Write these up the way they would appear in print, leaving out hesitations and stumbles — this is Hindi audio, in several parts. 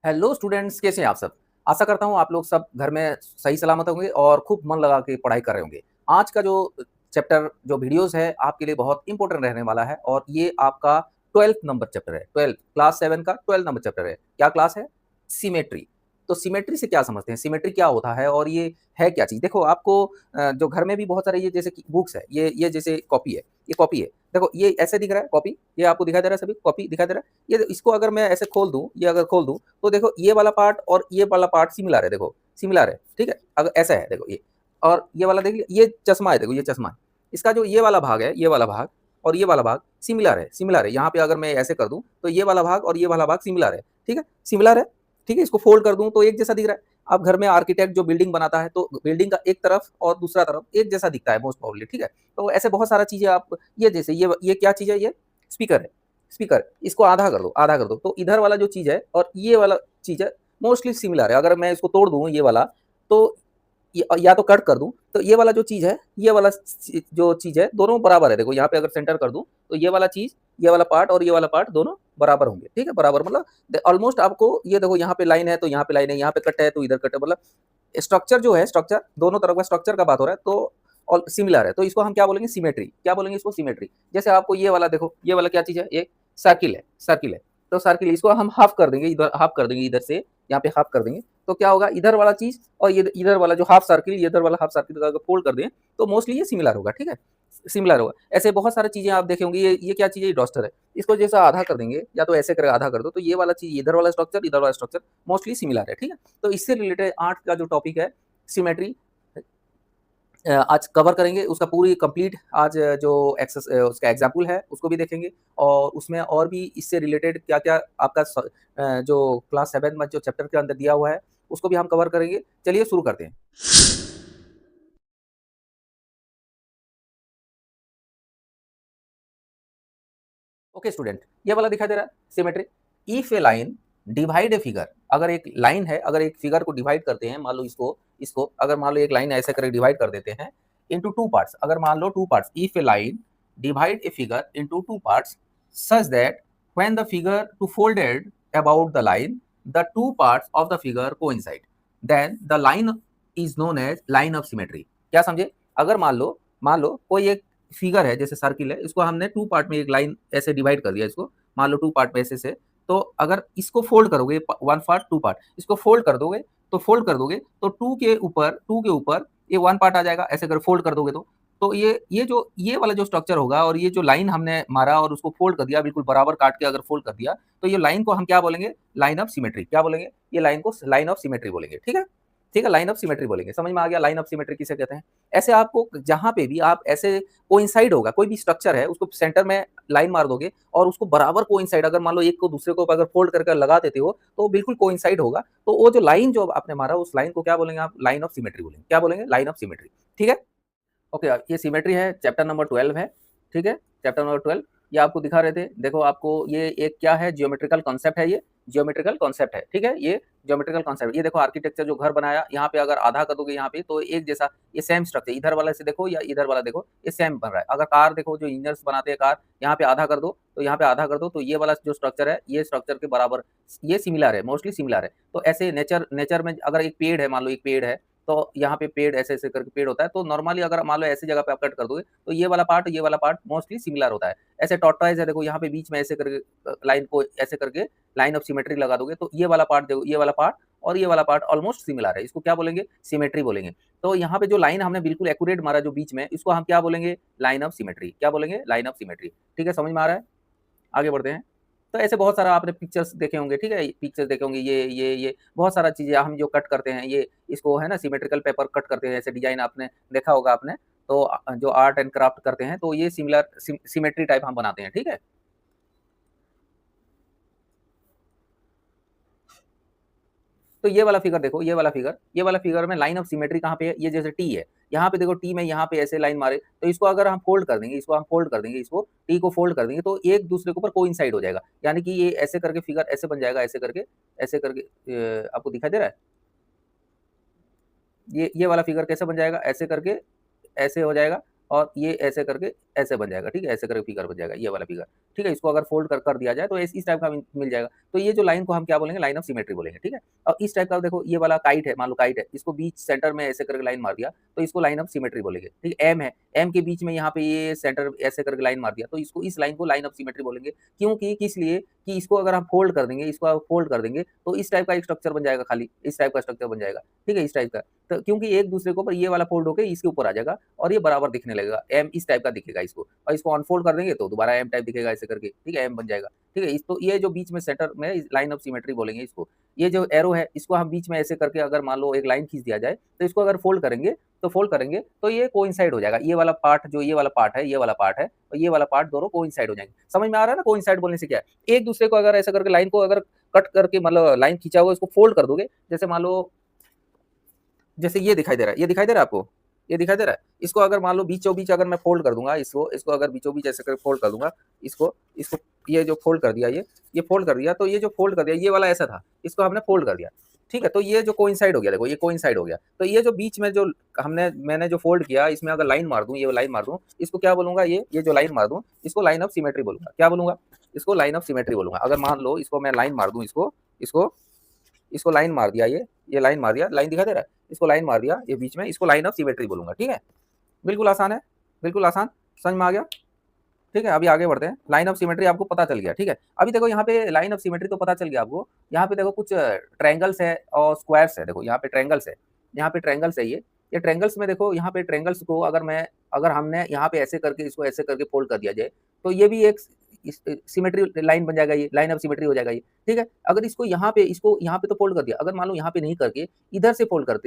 हेलो स्टूडेंट्स, कैसे हैं आप सब। आशा करता हूँ आप लोग सब घर में सही सलामत होंगे और खूब मन लगा के पढ़ाई कर रहे होंगे। आज का जो चैप्टर जो वीडियोस है आपके लिए बहुत इंपॉर्टेंट रहने वाला है और ये आपका 12th नंबर चैप्टर है। 12 क्लास 7 का 12 नंबर चैप्टर है। क्या क्लास है? सिमेट्री। तो सिमेट्री से क्या समझते हैं, सिमेट्री क्या होता है और ये है क्या चीज़। देखो आपको जो घर में भी बहुत सारे ये जैसे कि बुक्स है, ये जैसे कॉपी है, ये कॉपी है। देखो ये ऐसे दिख रहा है कॉपी, ये आपको दिखाई दे रहा है, सभी कॉपी दिखाई दे रहा है। ये इसको अगर मैं ऐसे खोल दूं, ये अगर खोल दूं तो देखो ये वाला पार्ट और ये वाला पार्ट सिमिलर है। देखो सिमिलर है, ठीक है। अगर ऐसा है देखो ये, और ये वाला देखिए, ये चश्मा है, देखो ये चश्मा है। इसका जो ये वाला भाग है, ये वाला भाग और ये वाला भाग सिमिलर है, सिमिलर है। यहाँ पे अगर मैं ऐसे कर दूं तो ये वाला भाग और ये वाला भाग सिमिलर है, ठीक है, सिमिलर है, ठीक है। इसको फोल्ड कर दूं तो एक जैसा दिख रहा है। अब घर में आर्किटेक्ट जो बिल्डिंग बनाता है तो बिल्डिंग का एक तरफ और दूसरा तरफ एक जैसा दिखता है मोस्ट प्रोबेबली, ठीक है। तो ऐसे बहुत सारा चीजें आप, ये जैसे ये क्या चीज है, ये स्पीकर है, स्पीकर। इसको आधा कर दो, आधा कर दो तो इधर वाला जो चीज है और ये वाला चीज है मोस्टली सिमिलर है। अगर मैं इसको तोड़ दूं ये वाला, तो या तो कट कर दूं तो ये वाला जो चीज है, ये वाला जो चीज है दोनों बराबर है। देखो यहाँ पे अगर सेंटर कर दूं तो ये वाला चीज, ये वाला पार्ट और ये वाला पार्ट दोनों बराबर होंगे, ठीक है, बराबर मतलब ऑलमोस्ट आपको ये देखो यहाँ पे लाइन है तो यहाँ पे लाइन है, यहाँ पे कट है तो इधर कट है, मतलब स्ट्रक्चर जो है, स्ट्रक्चर दोनों तरफ का स्ट्रक्चर का बात हो रहा है तो और सिमिलर है। तो इसको हम क्या बोलेंगे, सिमेट्री। क्या बोलेंगे इसको, सिमेट्री। जैसे आपको ये वाला देखो, ये वाला क्या चीज है, ये सर्किल है, सर्किल है। तो सर्किल, इसको हम हाफ कर देंगे, इधर हाफ कर देंगे, इधर से यहाँ पे हाफ कर देंगे तो क्या होगा, इधर वाला चीज और ये इधर वाला जो हाफ सर्किल, ये इधर वाला हाफ सर्किल अगर फोल्ड कर दें तो मोस्टली ये सिमिलर होगा, ठीक है, सिमिलर होगा। ऐसे बहुत सारी चीजें आप देखे होंगे। ये क्या चीज है, डॉस्टर है। इसको जैसा आधा कर देंगे या तो ऐसे करके आधा कर दो तो ये वाला चीज, इधर वाला स्ट्रक्चर, इधर वाला स्ट्रक्चर मोस्टली सिमिलर है, ठीक है। तो इससे रिलेटेड 8 का जो टॉपिक है सिमेट्री, आज कवर करेंगे उसका पूरी कंप्लीट। आज जो एक्सेस उसका एग्जाम्पल है उसको भी देखेंगे और उसमें और भी इससे रिलेटेड क्या क्या आपका जो क्लास 7 में जो चैप्टर के अंदर दिया हुआ है उसको भी हम कवर करेंगे। चलिए शुरू करते हैं। ओके स्टूडेंट, ये वाला दिखाई दे रहा है symmetry. If a line divide a figure, अगर एक लाइन है, अगर एक फिगर को डिवाइड करते हैं, मान लो इसको, अगर मान लो एक लाइन ऐसे करके डिवाइड कर देते हैं इनटू टू पार्ट्स, अगर मान लो two parts, if a line divide a figure into two parts such that when the figure to folded about the line the two parts of the figure coincide then the line is known as line of symmetry. क्या समझे? अगर मान लो कोई एक फिगर है जैसे सर्किल है, इसको हमने टू पार्ट में एक लाइन ऐसे डिवाइड कर दिया इसको, मान लो टू पार्ट में ऐसे से। तो अगर इसको फोल्ड करोगे, वन पार्ट टू पार्ट, इसको फोल्ड कर दोगे तो टू के ऊपर ये वन पार्ट आ जाएगा, ऐसे कर फोल्ड कर दोगे तो ये जो ये वाला जो स्ट्रक्चर होगा और ये जो लाइन हमने मारा और उसको फोल्ड कर दिया, बिल्कुल बराबर काट के अगर फोल्ड कर दिया तो ये लाइन को हम क्या बोलेंगे, लाइन ऑफ सिमेट्री। क्या बोलेंगे, ये लाइन को लाइन ऑफ सिमेट्री बोलेंगे, ठीक है, ठीक है, लाइन ऑफ सिमेट्री बोलेंगे। समझ में आ गया लाइन ऑफ सिमेट्री किसे कहते हैं। ऐसे आपको जहां पे भी आप ऐसे कोइंसाइड होगा, कोई भी स्ट्रक्चर है उसको सेंटर में लाइन मार दोगे और उसको बराबर कोइंसाइड, अगर मान लो एक को दूसरे को अगर फोल्ड करके लगा देते हो तो बिल्कुल कोइंसाइड होगा, तो वो जो लाइन जो आपने मारा उस लाइन को क्या बोलेंगे आप, लाइन ऑफ सिमेट्री बोलेंगे। क्या बोलेंगे, लाइन ऑफ सिमेट्री, ठीक है। ओके, ये सिमेट्री है, चैप्टर नंबर 12 है, ठीक है, चैप्टर नंबर 12। ये आपको दिखा रहे थे, देखो आपको ये एक क्या है, जियोमेट्रिकल कॉन्सेप्ट है, ये जियोमेट्रिकल कॉन्सेप्ट है, ठीक है, ये जियोमेट्रिकल कॉन्सेप्ट। ये देखो आर्किटेक्चर जो घर बनाया, यहाँ पे अगर आधा कर दोगे यहाँ पे तो एक जैसा ये सेम स्ट्रक्चर, इधर वाला से देखो या इधर वाला देखो, ये सेम बन रहा है। अगर कार देखो, जो इंजीनियर्स बनाते हैं कार, यहाँ पे आधा कर दो तो यहाँ पे आधा कर दो तो ये वाला जो स्ट्रक्चर है ये स्ट्रक्चर के बराबर, ये सिमिलर है, मोस्टली सिमिलर है। तो ऐसे नेचर में अगर एक पेड़ है, मान लो एक पेड़ है तो यहाँ पे पेड़ ऐसे ऐसे करके पेड़ होता है, तो नॉर्मली अगर मान लो ऐसी जगह पे आप कट कर दोगे तो ये वाला पार्ट मोस्टली सिमिलर होता है। ऐसे टॉर्टॉइज है, देखो यहाँ पे बीच में ऐसे करके लाइन को ऐसे करके लाइन ऑफ सिमेट्री लगा दोगे तो ये वाला पार्ट देखो, ये वाला पार्ट और ये वाला पार्ट ऑलमोस्ट सिमिलर है, इसको क्या बोलेंगे, सिमेट्री बोलेंगे। तो यहाँ पे जो लाइन हमने बिल्कुल एक्यूरेट मारा जो बीच में, इसको हम क्या बोलेंगे, लाइन ऑफ सिमेट्री। क्या बोलेंगे, लाइन ऑफ सिमेट्री, ठीक है, समझ में आ रहा है। आगे बढ़ते हैं। तो ऐसे बहुत सारा आपने पिक्चर्स देखे होंगे, ठीक है, पिक्चर्स देखे होंगे, ये बहुत सारा चीज़ें हम जो कट करते हैं, ये इसको है ना सिमेट्रिकल पेपर कट करते हैं, ऐसे डिजाइन आपने देखा होगा आपने। तो जो आर्ट एंड क्राफ्ट करते हैं तो ये सिमिलर सिमेट्री टाइप हम बनाते हैं, ठीक है। तो ये वाला फिगर देखो, ये वाला फिगर में लाइन ऑफ सिमेट्री कहाँ पे है, ये जैसे टी है, यहाँ पे देखो टी में यहाँ पे ऐसे लाइन मारे तो इसको अगर हम फोल्ड कर देंगे, इसको टी को फोल्ड कर देंगे तो एक दूसरे के ऊपर कोइंसाइड हो जाएगा, यानी कि ये ऐसे करके फिगर ऐसे बन जाएगा, ऐसे करके आपको दिखाई दे रहा है। ये वाला फिगर कैसे बन जाएगा, ऐसे करके ऐसे हो जाएगा और ये ऐसे करके ऐसे बन जाएगा, ठीक है, ऐसे करके फिगर बन जाएगा, ये वाला फिगर, ठीक है। इसको अगर फोल्ड कर दिया जाए तो इस टाइप का मिल जाएगा। तो ये जो लाइन को हम क्या बोलेंगे, लाइन ऑफ सिमेट्री बोलेंगे, ठीक है। और इस टाइप का देखो, ये वाला काइट है, मान लो काइट है, इसको बीच सेंटर में ऐसे करके लाइन मार दिया तो इसको लाइन ऑफ सिमेट्री बोलेंगे, ठीक है। एम है, एम के बीच में यहाँ पे ये सेंटर ऐसे करके लाइन मार दिया तो इसको, इस लाइन को लाइन ऑफ सिमेट्री बोलेंगे। क्योंकि किस लिए कि इसको अगर हम फोल्ड कर देंगे, इसको फोल्ड कर देंगे तो इस टाइप का एक स्ट्रक्चर बन जाएगा, खाली इस टाइप का स्ट्रक्चर बन जाएगा, ठीक है, इस टाइप का। तो क्योंकि एक दूसरे के ऊपर ये वाला फोल्ड होकर इसके ऊपर आ जाएगा और ये बराबर दिखने लगेगा, एम इस टाइप का दिखेगा इसको, और इसको अनफोल्ड कर देंगे तो दोबारा एम टाइप दिखेगा ऐसे करके, ठीक है, एम बन जाएगा, ठीक है। तो ये जो बीच में सेंटर में लाइन ऑफ सिमेट्री बोलेंगे इसको। ये जो एरो है इसको हम बीच में ऐसे करके अगर मान लो एक लाइन खींच दिया जाए तो इसको अगर फोल्ड करेंगे तो ये कोइंसाइड हो जाएगा, ये वाला पार्ट जो ये वाला पार्ट है, ये वाला पार्ट है और ये वाला पार्ट दोनों कोइंसाइड हो जाएंगे। समझ में आ रहा है ना, कोइंसाइड बोलने से क्या है, एक दूसरे को अगर ऐसा करके लाइन को अगर कट करके मतलब लाइन खींचा हुआ इसको फोल्ड कर दोगे, जैसे मान लो जैसे ये दिखाई दे रहा है, ये दिखाई दे रहा है आपको, ये दिखाई दे रहा है, इसको अगर मान लो बीचों बीच अगर मैं फोल्ड कर दूंगा, इसको अगर बीचों बीच ऐसे करके फोल्ड कर दूंगा, इसको इसको ये जो फोल्ड कर दिया, ये फोल्ड कर दिया, तो ये जो फोल्ड कर दिया ये वाला ऐसा था, इसको हमने फोल्ड कर दिया, ठीक है। तो ये जो कोइंसाइड हो गया, देखो ये कोइंसाइड हो गया। तो ये जो बीच में जो मैंने जो फोल्ड किया इसमें अगर लाइन मार दूं, ये लाइन मार दूं, इसको क्या बोलूंगा, ये जो लाइन मार दूं इसको लाइन ऑफ सिमेट्री बोलूंगा। क्या बोलूंगा, इसको लाइन ऑफ सिमेट्री बोलूंगा। अगर मान लो इसको मैं लाइन मार दूं, इसको लाइन मार दिया, ये लाइन मार दिया, लाइन दिखा दे रहा है, इसको लाइन मार दिया ये बीच में, इसको लाइन ऑफ सिमेट्री बोलूंगा, ठीक है। बिल्कुल आसान है, बिल्कुल आसान, समझ में आ गया, ठीक है। अभी आगे बढ़ते हैं, लाइन ऑफ सिमेट्री आपको पता चल गया, ठीक है। अभी देखो यहाँ पे लाइन ऑफ सिमेट्री तो पता चल गया आपको, यहाँ पे देखो कुछ ट्रायंगल्स है और स्क्वायर्स है, देखो यहाँ पे ट्रायंगल्स है, यहाँ पे ट्रायंगल्स है, ये ट्रायंगल्स में देखो, यहाँ पे ट्रायंगल्स को अगर हमने यहाँ पे ऐसे करके इसको ऐसे करके फोल्ड कर दिया जाए तो ये भी एक सिमेट्री लाइन बन जाएगा, ये लाइन ऑफ सिमेट्री हो जाएगा ये, ठीक है। अगर इसको यहाँ पे तो फोल्ड कर दिया, अगर मान लो यहाँ पे नहीं करके इधर से फोल्ड कर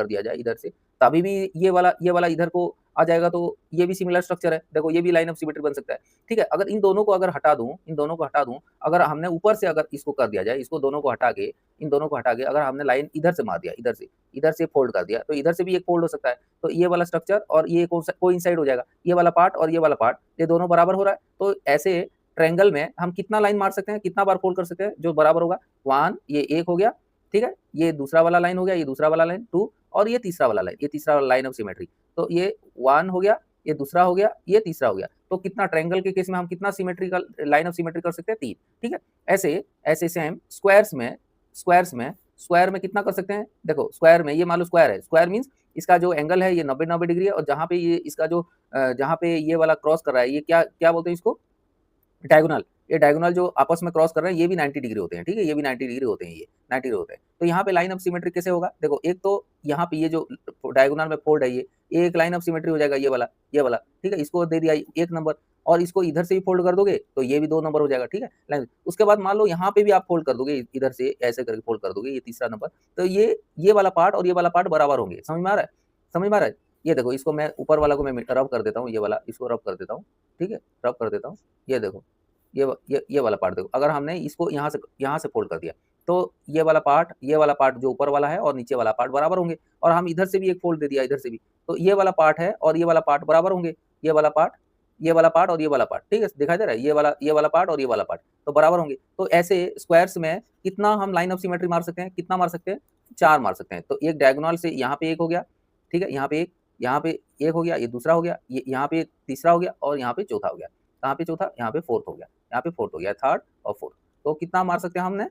दिया जाए इधर से, तभी भी ये वाला इधर को आ जाएगा, तो ये भी सिमिलर स्ट्रक्चर है, देखो ये भी लाइन ऑफ सिमेट्री बन सकता है, ठीक है। अगर इन दोनों को हटा दूं, अगर हमने ऊपर से अगर इसको कर दिया जाए, इसको इन दोनों को हटा के अगर हमने लाइन इधर से मार दिया, इधर से फोल्ड कर दिया, तो इधर से भी एक फोल्ड हो सकता है, तो ये वाला स्ट्रक्चर और ये कोइंसाइड हो जाएगा, ये वाला पार्ट और ये वाला पार्ट, ये दोनों बराबर हो रहा है। तो ऐसे ट्रायंगल में हम कितना लाइन मार सकते हैं, कितना बार फोल्ड कर सकते हैं, जो बराबर होगा 1, ये एक हो गया, ठीक है, ये दूसरा वाला लाइन हो गया, ये दूसरा वाला लाइन 2 और ये तीसरा वाला लाइन ऑफ सिमेट्री। तो ये 1 हो गया, ये दूसरा हो गया, ये तीसरा हो गया। तो कितना ट्रायंगल के केस में हम कितना सिमेट्रिकल लाइन ऑफ सिमेट्री कर सकते हैं, 3, ठीक है। ऐसे सेम स्क्वायर में कितना कर सकते हैं, देखो स्क्वायर में ये मान लो स्क्वायर है, स्क्वायर मींस इसका जो एंगल है ये 90 डिग्री है, और जहाँ पे ये इसका जो जहाँ पे ये वाला क्रॉस कर रहा है, ये क्या बोलते हैं इसको, डायगोनल। ये डायगोनल जो आपस में क्रॉस कर रहे हैं ये भी 90 डिग्री होते हैं, ठीक है, ये भी 90 डिग्री होते हैं, ये 90 डिग्री होते हैं। तो यहाँ पे लाइन ऑफ सिमेट्री कैसे होगा, देखो एक तो यहाँ पे ये जो डायगोनल में फोल्ड है ये एक लाइन ऑफ सिमेट्री हो जाएगा, ये वाला, ठीक है, इसको दे दिया 1 नंबर, और इसको इधर से भी फोल्ड कर दोगे तो ये भी 2 नंबर हो जाएगा, ठीक है लाइन। उसके बाद मान लो यहाँ पे भी आप फोल्ड कर दोगे, इधर से ऐसे करके फोल्ड कर दोगे, ये तीसरा नंबर, तो ये वाला पार्ट और ये वाला पार्ट बराबर होंगे, समझ में आ रहा है। ये देखो, इसको मैं ऊपर वाला को मैं रब कर देता हूँ, ये वाला इसको रब कर देता हूँ, ठीक है, रब कर देता हूँ। ये देखो, ये वाला पार्ट देखो, अगर हमने इसको यहाँ से फोल्ड कर दिया तो ये वाला पार्ट जो ऊपर वाला है और नीचे वाला पार्ट बराबर होंगे, और हम इधर से भी एक फोल्ड दे दिया, इधर से भी, तो ये वाला पार्ट है और ये वाला पार्ट बराबर होंगे, ये वाला पार्ट और ये वाला पार्ट, ठीक है, दिखाई दे रहा है, ये वाला पार्ट और ये वाला पार्ट तो बराबर होंगे। तो ऐसे स्क्वायर्स में कितना हम लाइन ऑफ सिमेट्री मार सकते हैं, कितना मार सकते हैं, 4 मार सकते हैं। तो एक डायगोनल से यहाँ पे एक हो गया, ठीक है, यहाँ पे एक हो गया, ये दूसरा हो गया, ये यहाँ पे तीसरा हो गया, और यहाँ पे चौथा हो गया, कहाँ पे चौथा, यहाँ पे फोर्थ हो गया, यहाँ पे फोर्थ हो गया, थर्ड और फोर्थ। तो कितना मार सकते हैं हमने,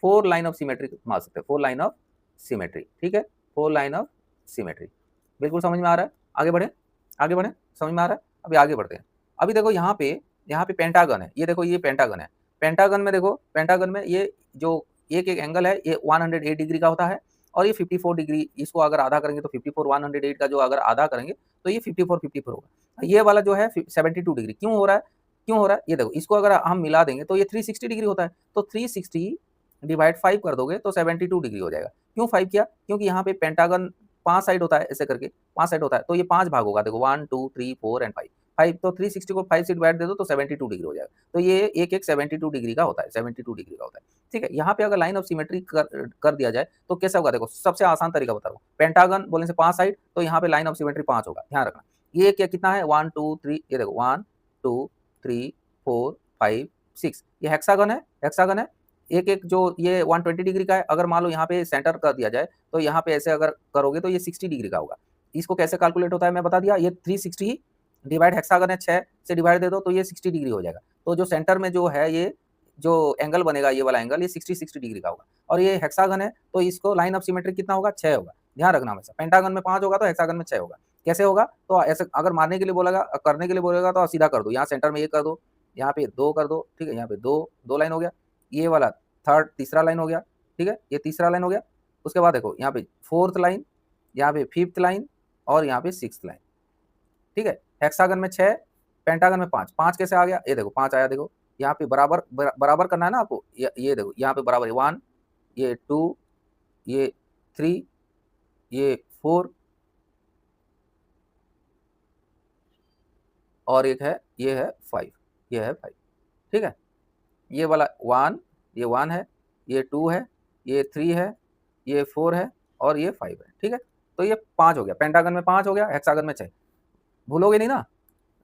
4 लाइन ऑफ सिमेट्री मार सकते हैं, 4 लाइन ऑफ सिमेट्री, ठीक है, 4 लाइन ऑफ सिमेट्री। बिल्कुल समझ में आ रहा है, आगे बढ़े, समझ में आ रहा है। अभी आगे बढ़ते हैं। अभी देखो यहाँ पे पेंटागन है, ये देखो ये पेंटागन है, पेंटागन में देखो, पेंटागन में ये जो एक एंगल है ये 108 डिग्री का होता है, और ये 54 डिग्री, इसको अगर आधा करेंगे तो 54, 108 का जो अगर आधा करेंगे तो ये 54 होगा। ये वाला जो है 72 डिग्री क्यों हो रहा है, ये देखो, इसको अगर हम मिला देंगे तो ये 360 डिग्री होता है, तो 360 डिवाइड 5 कर दोगे तो 72 डिग्री हो जाएगा। क्यों 5 किया, क्योंकि यहाँ पे पेंटागन 5 साइड होता है, ऐसे करके 5 साइड होता है, तो ये 5 भाग होगा, देखो 1 2 3 4 एंड 5, तो 360 को 5 से डिवाइड दे दो तो 72 डिग्री हो जाएगा। तो ये एक 72 डिग्री का होता है, 72 डिग्री का होता है, ठीक है। यहाँ पे अगर लाइन ऑफ सिमेट्री कर दिया जाए तो कैसा होगा, देखो सबसे आसान तरीका बता रहा हूँ, पेंटागन बोलने से 5 साइड, तो यहाँ पे लाइन ऑफ सिमेट्री 5 होगा, ध्यान रखना। ये कितना है, 1 2 3, ये देखो 1 2 3 4 5 6, ये हेक्सागन है। एक जो ये 120 डिग्री का है, अगर मान लो यहाँ पे सेंटर कर दिया जाए तो यहाँ पे ऐसे अगर करोगे तो ये 60 डिग्री का होगा। इसको कैसे कैलकुलेट होता है मैं बता दिया, ये 360 डिवाइड हेक्सागन है 6 से डिवाइड दे दो तो ये 60 डिग्री हो जाएगा। तो जो सेंटर में जो है ये जो एंगल बनेगा ये वाला एंगल ये 60 डिग्री का होगा और ये हेक्सागन है तो इसको लाइन ऑफ सिमेट्री कितना होगा 6 होगा। ध्यान रखना हमेशा पेंटागन में 5 होगा तो हेक्सागन में 6 होगा। कैसे होगा तो ऐसे अगर मारने के लिए बोलेगा करने के लिए बोलेगा तो सीधा कर दो, यहाँ सेंटर में 1 कर दो, यहाँ पे 2 कर दो, ठीक है, यहाँ पे 2 लाइन हो गया, ये वाला तीसरा लाइन हो गया, ठीक है, ये तीसरा लाइन हो गया। उसके बाद देखो यहाँ पे 4th लाइन, यहाँ पे 5th लाइन और यहाँ पे 6th लाइन, ठीक है। हेक्सागन में 6, पेंटागन में 5। 5 कैसे आ गया, ये देखो 5 आया, देखो यहाँ पे बराबर करना है ना आपको, ये देखो यहाँ पे बराबर है 1, ये 2, ये 3, ये 4 और एक है ये है 5, ये है 5, ठीक है। ये वाला 1, ये 1 है, ये 2 है, ये 3 है, ये 4 है और ये 5 है, ठीक है। तो ये 5 हो गया, पेंटागन में 5 हो गया, हेक्सागन में 6। भूलोगे नहीं ना,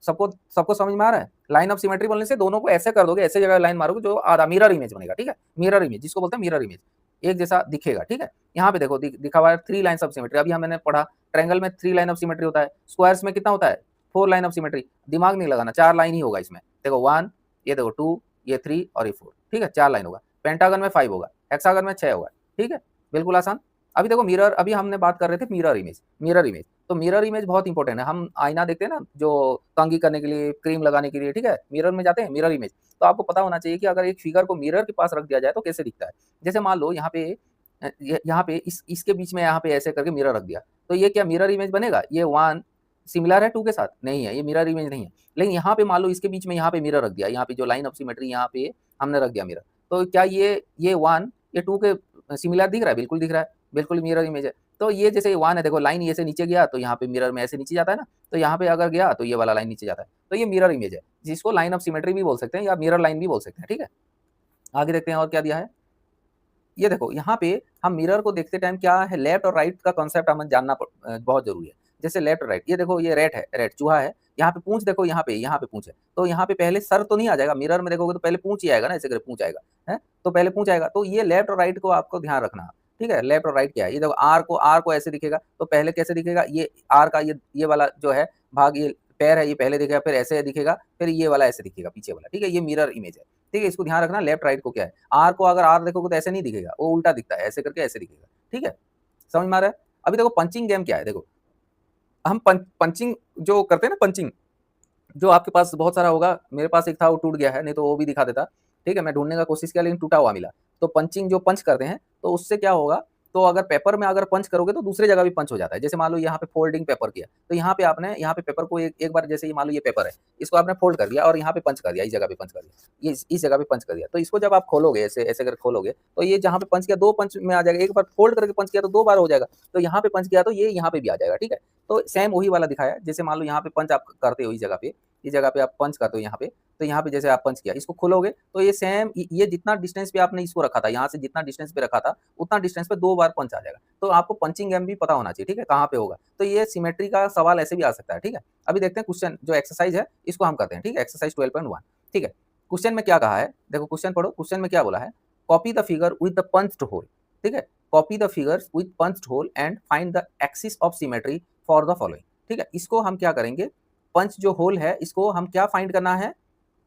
सबको सबको समझ में आ रहा है। लाइन ऑफ सिमेट्री बोलने से दोनों को ऐसे कर दोगे, ऐसे जगह लाइन मारोगे जो आधा मिरर इमेज बनेगा, ठीक है। मिरर इमेज जिसको बोलते हैं मिरर इमेज, एक जैसा दिखेगा, ठीक है। यहाँ पे देखो दिखा हुआ है 3 लाइन ऑफ सिमेट्री। अभी हमने पढ़ा ट्रायंगल में 3 लाइन ऑफ सिमेट्री होता है, स्क्वायर्स में कितना होता है 4 लाइन ऑफ सिमेट्री। दिमाग नहीं लगाना, 4 लाइन ही होगा इसमें। देखो 1, ये देखो 2, ये 3 और ये 4, ठीक है, 4 लाइन होगा। पेंटागन में 5 होगा, हेक्सागन में 6 होगा, ठीक है, बिल्कुल आसान। अभी देखो मिरर, अभी हमने बात कर रहे थे मिरर इमेज, मिरर इमेज। तो मिरर इमेज बहुत इंपॉर्टेंट है। हम आईना देखते हैं ना जो कंघी करने के लिए, क्रीम लगाने के लिए, ठीक है, मिरर में जाते हैं, मिरर इमेज। तो आपको पता होना चाहिए कि अगर एक फिगर को मिरर के पास रख दिया जाए तो कैसे दिखता है। जैसे मान लो यहाँ पे यहाँ पे इसके बीच में यहाँ पे ऐसे करके मिरर रख दिया, तो ये क्या मिरर इमेज बनेगा। ये 1 सिमिलर है 2 के साथ, नहीं है, ये मिरर इमेज नहीं है। लेकिन यहाँ पे मान लो इसके बीच में यहाँ पे मिरर रख दिया, यहाँ पे जो लाइन ऑफ सिमेट्री यहाँ पे हमने रख दिया मिरर, तो क्या ये 1 ये 2 के सिमिलर दिख रहा है, बिल्कुल दिख रहा है, बिल्कुल मिरर इमेज है। तो ये जैसे 1 है, देखो लाइन ये से नीचे गया तो यहाँ पे मिरर में ऐसे नीचे जाता है ना, तो यहाँ पे अगर गया तो ये वाला लाइन नीचे जाता है, तो ये मिरर इमेज है, जिसको लाइन ऑफ सिमेट्री भी बोल सकते हैं या मिरर लाइन भी बोल सकते हैं, ठीक है। आगे देखते हैं और क्या दिया है। ये देखो यहाँ पे हम मिरर को देखते टाइम क्या है, लेफ्ट और राइट का कॉन्सेप्ट हमें जानना बहुत जरूरी है। जैसे लेफ्ट और राइट, ये देखो ये रेट है, रेट चूहा है, यहाँ पे पूंछ देखो, यहाँ पे पूंछ है, तो यहाँ पे पहले सर तो नहीं आ जाएगा, मिरर में देखोगे तो पहले पूंछ ही आएगा ना, ऐसे करके पूंछ आएगा, है, तो पहले पूंछ आएगा। तो ये लेफ्ट और राइट को आपको ध्यान रखना, ठीक है। लेफ्ट और राइट क्या है, ये देखो आर को ऐसे दिखेगा, तो पहले कैसे दिखेगा, ये आर का ये वाला जो है भाग, ये पैर है, ये पहले दिखेगा, फिर ऐसे दिखेगा, फिर ये वाला ऐसे दिखेगा पीछे वाला, ठीक है, ये मिरर इमेज है, ठीक है। इसको ध्यान रखना, लेफ्ट राइट को क्या है। आर को अगर आर देखोगे तो ऐसे नहीं दिखेगा, वो उल्टा दिखता है, ऐसे करके ऐसे दिखेगा, ठीक है, समझ में आ रहा है। अभी देखो पंचिंग गेम क्या है, देखो हम पंचिंग जो करते हैं ना, पंचिंग जो आपके पास बहुत सारा होगा, मेरे पास एक था वो टूट गया है, नहीं तो वो भी दिखा देता, ठीक है, मैं ढूंढने का कोशिश किया लेकिन टूटा हुआ मिला। तो पंचिंग जो पंच करते हैं तो उससे क्या होगा, तो अगर पेपर में अगर पंच करोगे तो दूसरे जगह भी पंच हो जाता है। जैसे मान लो यहाँ पे फोल्डिंग पेपर किया, तो यहाँ पे आपने यहाँ पे पेपर को एक बार, जैसे मान लो ये पेपर है, इसको आपने फोल्ड कर दिया और यहाँ पे पंच कर दिया, इस जगह पे पंच कर दिया, ये इस जगह पे पंच कर दिया, तो इसको जब आप खोलोगे ऐसे ऐसे करके खोलोगे तो ये जहाँ पे पंच किया 2 पंच में आ जाएगा। एक बार फोल्ड करके पंच किया तो 2 बार हो जाएगा, तो यहाँ पे पंच किया तो ये यहाँ पे भी आ जाएगा, ठीक है। तो सेम वही वाला दिखाया, जैसे मान लो यहाँ पे पंच आप करते हो, इस जगह पे आप पंच करते हो यहाँ पे, तो यहाँ पे जैसे आप पंच किया, इसको खोलोगे तो ये सेम, ये जितना डिस्टेंस पे आपने इसको रखा था, यहाँ से जितना डिस्टेंस पे रखा था उतना डिस्टेंस पे 2 बार पंच आ जाएगा। तो आपको पंचिंग गेम भी पता होना चाहिए, ठीक है, कहाँ पे होगा। तो ये सिमेट्री का सवाल ऐसे भी आ सकता है, ठीक है। अभी देखते हैं क्वेश्चन जो एक्सरसाइज है इसको हम करते हैं, ठीक है, एक्सरसाइज 12.1, ठीक है। क्वेश्चन में क्या कहा है, देखो क्वेश्चन पढ़ो, क्वेश्चन में क्या बोला है, copy the figure with the punched hole, ठीक है, copy the figures with punched hole and find the axis of symmetry for the following, ठीक है। इसको हम क्या करेंगे, पंच जो होल है इसको हम क्या फाइंड करना है,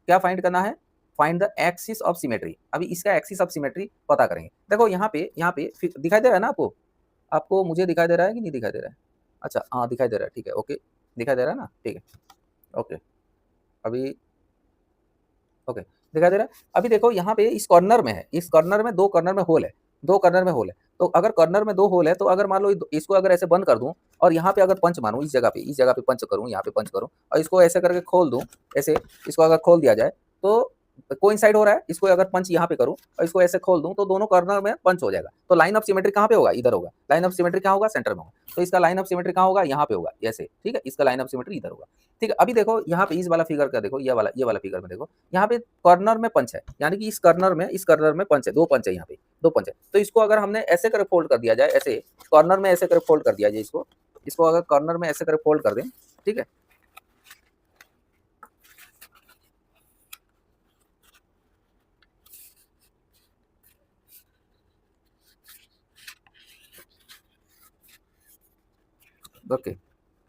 क्या फाइंड करना है, find the axis of symmetry. अभी इसका एक्सिस ऑफ सिमेट्री पता करेंगे। देखो यहाँ पे दिखाई दे रहा है ना आपको, आपको मुझे दिखाई दे रहा है कि नहीं दिखाई दे रहा है, अच्छा हाँ दिखाई दे रहा है, ठीक है, ओके, दिखाई दे रहा है ना, ठीक है, ओके, अभी ओके दिखाई दे रहा है। अभी देखो यहाँ पे इस कॉर्नर में है, इस कॉर्नर में 2 कॉर्नर में होल है, 2 कॉर्नर में होल है। तो अगर कॉर्नर में 2 होल है तो अगर मान लो इसको अगर ऐसे बंद कर दूं और यहाँ पे अगर पंच मारूं, इस जगह पे पंच करूं, यहाँ पे पंच करूं और इसको ऐसे करके खोल दूं, ऐसे इसको अगर खोल दिया जाए तो कोइंसाइड हो रहा है, इसको अगर पंच यहाँ पे करूं और इसको ऐसे खोल दूं तो दोनों कॉर्नर में पंच हो जाएगा। तो लाइन ऑफ सिमेट्री कहाँ पे होगा, इधर होगा। लाइन ऑफ सिमेट्री कहाँ होगा, सेंटर में होगा। तो इसका लाइन ऑफ सिमेट्री कहाँ होगा, यहाँ पे होगा, ऐसे, ठीक है, इसका लाइन ऑफ सिमेट्री इधर होगा, ठीक है। अभी देखो यहाँ पे इस वाला फिगर का देखो, ये वाला फिगर में देखो, यहाँ पे कॉर्नर में पंच है, यानी कि इस कॉर्नर में पंच है, 2 पंच है, यहाँ पे 2 पंच है। तो इसको अगर हमने ऐसे कर फोल्ड कर दिया जाए, ऐसे कॉर्नर में ऐसे कर फोल्ड कर दिया जाए, इसको अगर कॉर्नर में ऐसे कर फोल्ड कर दें, ठीक है, ओके।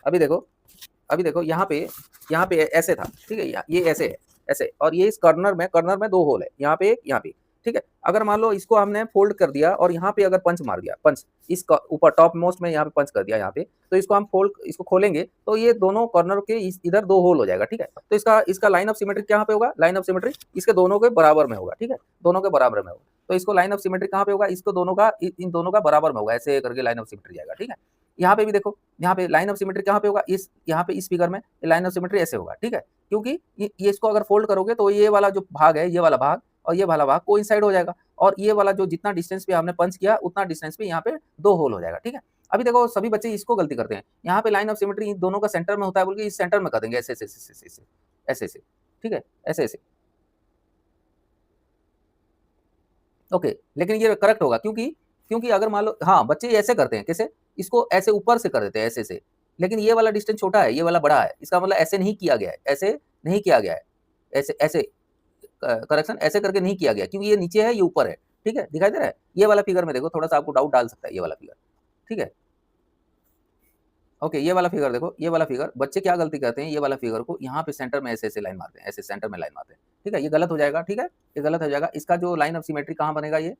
अभी देखो यहाँ पे यहाँ पे ऐसे था, ठीक है, ये ऐसे है, ऐसे, और ये इस कॉर्नर में 2 होल है, यहाँ पे एक, यहाँ पे, ठीक है। अगर मान लो इसको हमने फोल्ड कर दिया और यहाँ पे अगर पंच मार दिया, पंच इस ऊपर टॉप मोस्ट में यहाँ पे पंच कर दिया यहाँ पे, तो इसको हम इसको खोलेंगे तो ये दोनों कॉर्नर के इधर 2 होल हो जाएगा, ठीक है। तो इसका लाइन ऑफ सिमेट्री कहाँ पे होगा, लाइन ऑफ सिमेट्री इसके दोनों के बराबर में होगा, ठीक है, दोनों के बराबर में होगा। तो इसको लाइन ऑफ सिमेट्री कहाँ पे होगा, इसको दोनों का इन दोनों का बराबर में होगा, ऐसे करके लाइन ऑफ सिमेट्री जाएगा, ठीक है। यहाँ पे भी देखो, यहाँ पे लाइन ऑफ सिमेट्री कहाँ पे होगा, इस यहाँ पे इस फिगर में लाइन ऑफ सिमेट्री ऐसे होगा, ठीक है, क्योंकि ये इसको अगर फोल्ड करोगे तो ये वाला जो भाग है, ये वाला भाग और ये वाला भाग कोइंसाइड हो जाएगा, और ये वाला जो जितना डिस्टेंस पे हमने पंच किया उतना डिस्टेंस पे यहाँ पे 2 होल हो जाएगा, ठीक है। अभी देखो सभी बच्चे इसको गलती करते हैं, यहाँ पे लाइन ऑफ सिमेट्री इन दोनों का सेंटर में होता है, बोल के इस सेंटर में कर देंगे ऐसे ऐसे ऐसे ऐसे ऐसे ऐसे, ठीक है, ऐसे ऐसे, ओके। लेकिन ये करेक्ट होगा, क्योंकि क्योंकि अगर मान लो, हाँ बच्चे ऐसे करते हैं, कैसे, इसको ऐसे ऊपर से कर देते हैं, ऐसे ऐसे, लेकिन ये वाला डिस्टेंस छोटा है, ये वाला बड़ा है, इसका मतलब ऐसे नहीं किया गया है, ऐसे नहीं किया गया है, ऐसे ऐसे करेक्शन ऐसे करके नहीं किया गया, क्योंकि ये नीचे है, ये ऊपर है, ठीक है, दिखाई दे रहा है। ये वाला फिगर में देखो, थोड़ा सा आपको डाउट डाल सकता है ये वाला फिगर, ठीक है, ओके। ये वाला फिगर देखो, ये वाला फिगर बच्चे क्या गलती करते हैं, ये वाला फिगर को यहाँ पे सेंटर में ऐसे ऐसे लाइन मारते हैं, ऐसे सेंटर में लाइन मारते हैं, ठीक है, ये गलत हो जाएगा, ठीक है, ये गलत हो जाएगा। इसका जो लाइन ऑफ सिमेट्री कहाँ बनेगा, ये,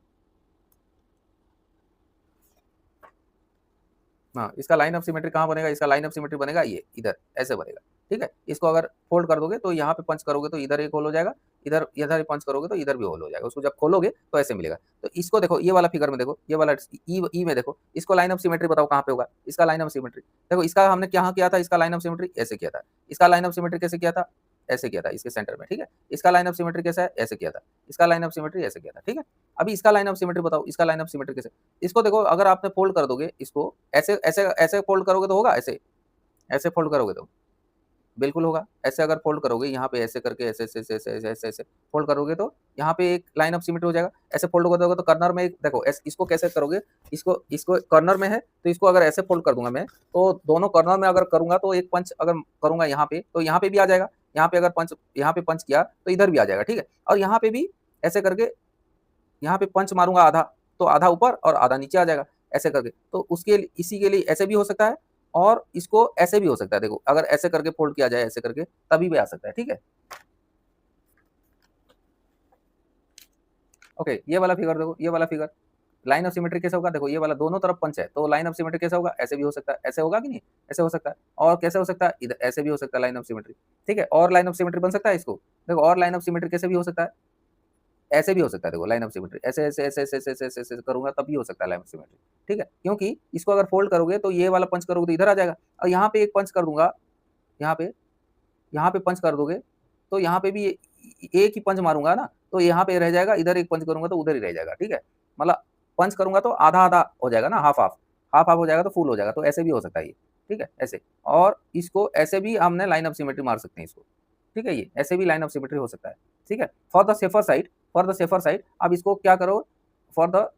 हाँ, इसका लाइन ऑफ सिमेट्री कहाँ बनेगा, इसका लाइन ऑफ सिमेट्री बनेगा ये इधर, ऐसे बनेगा, ठीक है। इसको अगर फोल्ड कर दोगे तो यहाँ पे पंच करोगे तो इधर एक होल हो जाएगा, इधर इधर पंच करोगे तो इधर भी होल हो जाएगा, उसको जब खोलोगे तो ऐसे मिलेगा। तो इसको देखो, ये वाला फिगर में देखो, ये वाला ई में देखो, इसको लाइन ऑफ सिमेट्री बताओ कहाँ पे होगा, इसका लाइन ऑफ सिमेट्री देखो, इसका हमने क्या किया था, इसका लाइन ऑफ सिमेट्री ऐसे किया था, इसका लाइन ऑफ सिमेट्री कैसे किया था, ऐसे किया था, इसके सेंटर में, ठीक है। इसका लाइन ऑफ सिमेट्री कैसा है, ऐसे किया था, इसका लाइन ऑफ सिमेट्री ऐसे किया था, ठीक है। अभी इसका लाइन ऑफ सिमेट्री बताओ, इसका लाइन ऑफ सिमेट्री कैसे, इसको देखो, अगर आपने फोल्ड कर दोगे इसको ऐसे ऐसे ऐसे फोल्ड करोगे तो होगा, ऐसे ऐसे फोल्ड करोगे तो बिल्कुल होगा। ऐसे अगर फोल्ड करोगे यहाँ पे ऐसे करके ऐसे ऐसे ऐसे ऐसे ऐसे ऐसे ऐसे फोल्ड करोगे तो यहाँ पे एक लाइन ऑफ सिमेट्री हो जाएगा। ऐसे फोल्ड कर दोगे तो कॉर्नर में एक देखो, इसको कैसे करोगे, इसको इसको कॉर्नर में है तो इसको अगर ऐसे फोल्ड कर दूंगा मैं, तो दोनों कॉर्नर में अगर करूंगा तो एक पंच अगर करूंगा यहाँ पे तो यहाँ पे भी आ जाएगा, यहाँ पे अगर पंच किया तो इधर भी आ जाएगा, ठीक है। और यहाँ पे भी ऐसे करके यहाँ पे पंच मारूंगा आधा, तो आधा ऊपर और आधा नीचे आ जाएगा, ऐसे करके। तो उसके इसी के लिए ऐसे भी हो सकता है और इसको ऐसे भी हो सकता है। देखो अगर ऐसे करके फोल्ड किया जाए, ऐसे करके, तभी भी आ सकता है, ठीक है। ओके, ये वाला फिगर देखो, ये वाला फिगर लाइन ऑफ सिमेट्री कैसे होगा, देखो ये वाला दोनों तरफ पंच है तो लाइन ऑफ सिमेट्री कैसे होगा, ऐसे भी हो सकता है, ऐसे होगा कि नहीं, ऐसे हो सकता है। और कैसे हो सकता है, इधर ऐसे भी हो सकता है लाइन ऑफ सिमेट्री, ठीक है। और लाइन ऑफ सिमेट्री बन सकता है इसको, देखो और लाइन ऑफ सिमेट्री कैसे भी हो सकता है, ऐसे भी हो सकता है। देखो लाइन ऑफ सिमेट्री ऐसे ऐसे ऐसे ऐसे ऐसे ऐसे ऐसे करूंगा तब भी हो सकता है लाइन ऑफ सिमेट्री, ठीक है। क्योंकि इसको अगर फोल्ड करोगे तो ये वाला पंच करोगे तो इधर आ जाएगा, और यहाँ पे एक पंच कर दूंगा, यहाँ पे पंच कर दोगे तो यहाँ पे भी एक ही पंच मारूंगा ना, तो यहाँ पे रह जाएगा, इधर एक पंच करूंगा तो उधर ही रह जाएगा, ठीक है। मतलब पंच करूंगा तो आधा आधा हो जाएगा ना, हाफ हाफ, हाफ हाफ हो जाएगा तो फुल हो जाएगा, तो ऐसे भी हो सकता है ये, ठीक है, ऐसे। और इसको ऐसे भी हमने लाइन ऑफ सिमेट्री मार सकते हैं इसको, ठीक है, ये ऐसे भी लाइन ऑफ सिमेट्री हो सकता है, ठीक है। फॉर द सेफर साइड अब इसको क्या करो, for the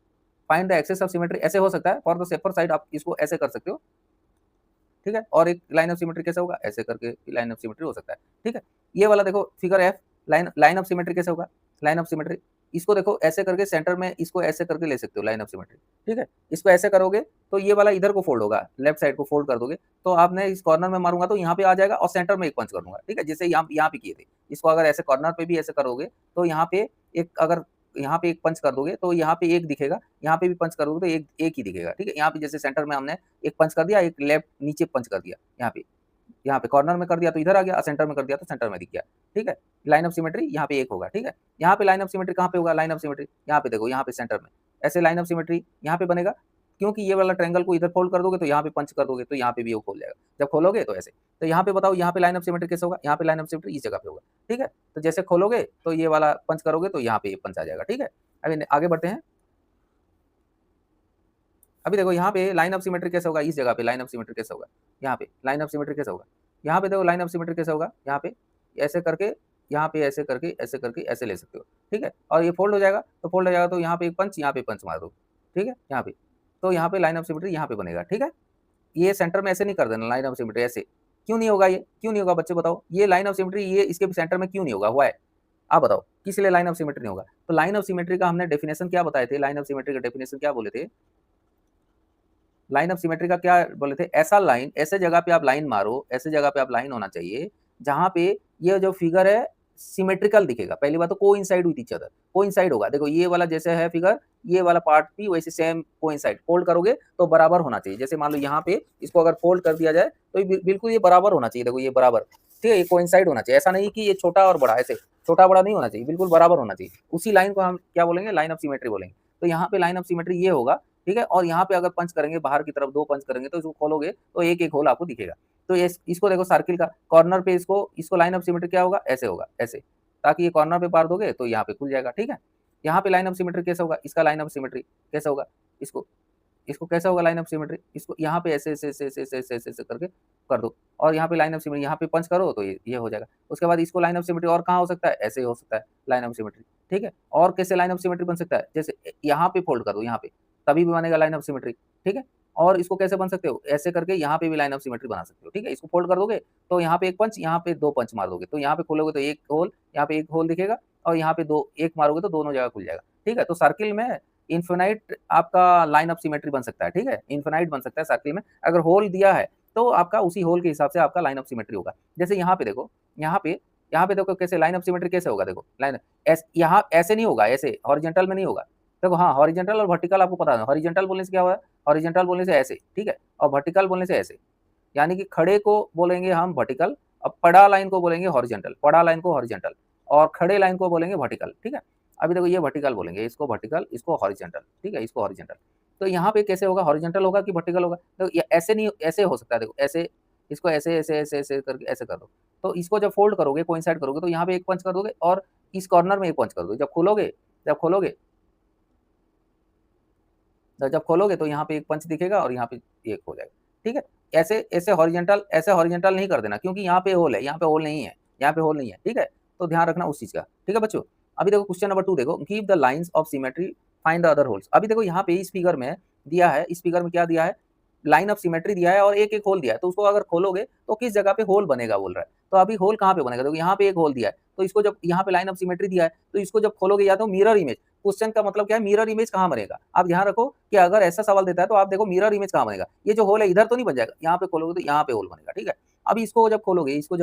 find the axes of symmetry ऐसे हो सकता है, फॉर द सेफर साइड आप इसको ऐसे कर सकते हो, ठीक है। और एक लाइन ऑफ सिमेट्री कैसे होगा, ऐसे करके लाइन ऑफ सिमेट्री हो सकता है, ठीक है। ये वाला देखो figure F, line of symmetry कैसे होगा, लाइन ऑफ सिमेट्री इसको देखो ऐसे करके सेंटर में इसको ऐसे करके ले सकते हो लाइन ऑफ सिमेट्री, ठीक है। इसको ऐसे करोगे तो ये वाला इधर को फोल्ड होगा, लेफ्ट साइड को फोल्ड कर दोगे तो आपने इस कॉर्नर में मारूंगा तो यहाँ पे आ जाएगा और सेंटर में एक पंच कर दूंगा, ठीक है, जैसे यहाँ पे किए थे। इसको अगर ऐसे कॉर्नर पे भी ऐसे करोगे तो यहाँ पे एक अगर यहाँ पे एक पंच कर दोगे तो यहाँ पे एक दिखेगा, यहाँ पे भी पंच करोगे तो एक एक ही दिखेगा, ठीक है। यहाँ पे जैसे सेंटर में हमने एक पंच कर दिया, एक लेफ्ट नीचे पंच कर दिया, यहाँ पे कॉर्नर में कर दिया तो इधर आ गया, सेंटर में कर दिया तो सेंटर में दिख गया, ठीक है। लाइन ऑफ सिमेट्री यहाँ पे एक होगा, ठीक है। यहाँ पे लाइन ऑफ सिमेट्री कहाँ पे होगा, लाइन ऑफ सिमेट्री यहाँ पे देखो, यहाँ पे सेंटर में ऐसे लाइन ऑफ सिमेट्री यहाँ पे बनेगा, क्योंकि ये वाला ट्रायंगल को इधर फोल्ड कर दोगे तो यहाँ पे पंच कर दोगे तो यहाँ पे भी वो खोल जाएगा, जब खोलोगे तो ऐसे। तो यहाँ पे बताओ, यहाँ पे लाइन ऑफ सिमेट्री कैसे होगा, यहाँ पे लाइन ऑफ सिमेट्री इस जगह पे होगा, ठीक है। तो जैसे खोलोगे तो ये वाला पंच करोगे तो यहाँ पे ये पंच आ जाएगा, ठीक है। अभी आगे बढ़ते हैं। अभी देखो यहाँ पे लाइन ऑफ सिमेट्री कैसे होगा, इस जगह पे लाइन ऑफ सिमेट्री कैसे होगा, यहाँ पे लाइन ऑफ सिमेट्री कैसे होगा, यहाँ पे देखो लाइन ऑफ सिमेट्री कैसे होगा, यहाँ पे ऐसे करके, यहाँ पे ऐसे करके ऐसे करके ऐसे ले सकते हो, ठीक है। और ये फोल्ड हो जाएगा तो फोल्ड हो जाएगा तो यहाँ पे एक पंच, यहाँ पे पंच मार दो, ठीक है, यहाँ पे। तो यहाँ पे लाइन ऑफ सिमेट्री यहाँ पे बनेगा, ठीक है। ये सेंटर में ऐसे नहीं कर देना लाइन ऑफ सिमेट्री, ऐसे क्यों नहीं होगा, ये क्यों नहीं होगा बच्चे बताओ, ये लाइन ऑफ सिमेट्री ये इसके सेंटर में क्यों नहीं होगा, हुआ है, आप बताओ किस लिए लाइन ऑफ सिमेट्री नहीं होगा। तो लाइन ऑफ सिमेट्री का हमने डेफिनेशन क्या बताए थे, लाइन ऑफ सिमेट्री का डेफिनेशन क्या बोले थे, लाइन ऑफ सिमेट्री का क्या बोले थे, ऐसा लाइन, ऐसे जगह पे आप लाइन मारो, ऐसे जगह पे आप लाइन होना चाहिए जहाँ पे ये जो फिगर है सिमेट्रिकल दिखेगा। पहली बात तो coincide with each other, coincide होगा। देखो ये वाला जैसे है फिगर, ये वाला पार्ट भी वैसे सेम कोइंसाइड, फोल्ड करोगे तो बराबर होना चाहिए। जैसे मान लो यहाँ पे इसको अगर फोल्ड कर दिया जाए तो बिल्कुल ये बराबर होना चाहिए। देखो ये बराबर, ठीक है, ये कोइंसाइड होना चाहिए। ऐसा नहीं कि ये छोटा और बड़ा, ऐसे छोटा बड़ा नहीं होना चाहिए, बिल्कुल बराबर होना चाहिए। उसी लाइन को हम क्या बोलेंगे, लाइन ऑफ सिमेट्री बोलेंगे। तो यहाँ पे लाइन ऑफ सिमेट्री ये होगा, ठीक है। और यहाँ पे अगर पंच करेंगे बाहर की तरफ, 2 पंच करेंगे तो इसको खोलोगे तो एक एक होल आपको दिखेगा। तो इसको देखो सर्किल का कॉर्नर पे इसको लाइन ऑफ सिमेट्री क्या होगा, ऐसे होगा, ऐसे, ताकि ये कॉर्नर पे पार दोगे तो यहाँ पे खुल जाएगा, ठीक है। यहाँ पे लाइन ऑफ सिमेट्री कैसे होगा, इसका लाइन ऑफ सिमेट्री कैसे होगा, इसको इसको कैसा होगा लाइन ऑफ सिमेट्री, इसको यहाँ पे ऐसे ऐसे ऐसे ऐसे ऐसे ऐसे ऐसे करके कर दो, और यहाँ पे लाइन ऑफ सिमेट्री यहाँ पे पंच करो तो ये हो जाएगा। उसके बाद इसको लाइन ऑफ सिमेट्री और कहाँ हो सकता है, ऐसे हो सकता है लाइन ऑफ सिमेट्री, ठीक है। और कैसे लाइन ऑफ सिमेट्री बन सकता है, जैसे यहाँ पे फोल्ड कर दो, यहाँ पे, तभी भी बनेगा लाइन ऑफ सिमेट्री, ठीक है। और इसको कैसे बन सकते हो, ऐसे करके यहाँ पे भी लाइन ऑफ सिमेट्री बना सकते हो, ठीक है। इसको फोल्ड कर दोगे तो यहाँ पे एक पंच, यहाँ पे 2 पंच मार दोगे तो यहाँ पे खोलोगे तो एक होल, यहाँ पे एक होल दिखेगा, और यहाँ पे 2 एक मारोगे तो दोनों जगह खुल जाएगा, ठीक है। तो सर्किल में इन्फिनाइट आपका लाइन ऑफ सिमेट्री बन सकता है, ठीक है, इन्फिनाइट बन सकता है सर्किल में। अगर होल दिया है तो आपका उसी होल के हिसाब से आपका लाइन ऑफ सिमेट्री होगा। जैसे यहाँ पे देखो, यहाँ पे देखो कैसे लाइन ऑफ सिमेट्री कैसे होगा, देखो लाइन यहाँ ऐसे नहीं होगा, ऐसे हॉरिजॉन्टल में नहीं होगा। देखो हाँ, हॉरिजॉन्टल और वर्टिकल आपको पता है, हॉरिजॉन्टल बोलने से क्या हुआ, हॉरिजॉन्टल बोलने से ऐसे, ठीक है, और वर्टिकल बोलने से ऐसे, यानी कि खड़े को बोलेंगे हम वर्टिकल, और पड़ा लाइन को बोलेंगे हॉरिजॉन्टल, पड़ा लाइन को हॉरिजॉन्टल, और खड़े लाइन को बोलेंगे वर्टिकल, ठीक है। अभी देखो ये वर्टिकल बोलेंगे, इसको वर्टिकल, इसको हॉरिजॉन्टल, ठीक है, इसको हॉरिजॉन्टल। तो यहाँ पे कैसे होगा, हॉरिजॉन्टल होगा कि वर्टिकल होगा, तो ये ऐसे नहीं, ऐसे हो सकता है, देखो ऐसे, इसको ऐसे ऐसे ऐसे ऐसे करके ऐसे कर दो। तो इसको जब फोल्ड करोगे, कोइंसाइड करोगे, तो यहाँ पे एक पंच कर दोगे और इस कॉर्नर में एक पंच कर दोगे। जब खोलोगे तो यहाँ पे एक पंच दिखेगा और यहाँ पे एक हो जाएगा, ठीक है। ऐसे ऐसे हॉरिजॉन्टल नहीं कर देना, क्योंकि यहाँ पे होल है, यहाँ पे होल नहीं है, यहाँ पे होल नहीं है, ठीक है। तो ध्यान रखना उस चीज का, ठीक है बच्चों। अभी देखो क्वेश्चन नंबर 2 देखो, give the lines of symmetry, find the other holes. अभी देखो यहाँ पे इस फिगर में दिया है, इस फिगर में क्या दिया है, लाइन ऑफ सिमेट्री दिया है और एक एक होल दिया है। तो उसको अगर खोलोगे तो किस जगह पे होल बनेगा बोल रहा है। तो अभी होल कहाँ पे बनेगा, देखो यहाँ पे एक होल दिया है, तो इसको जब यहाँ पे लाइन ऑफ सिमेट्री दिया है तो इसको जब खोलोगे, या तो मिरर इमेज, क्वेश्चन का मतलब क्या है, मिरर इमेज कहाँ बनेगा। आप ध्यान रखो कि अगर ऐसा सवाल देता है तो आप देखो मिरर इमेज कहाँ बनेगा, ये जो होल है इधर तो नहीं बन जाएगा, यहाँ पे खोलोगे तो यहाँ पे होल बनेगा, ठीक है। अभी इसको जब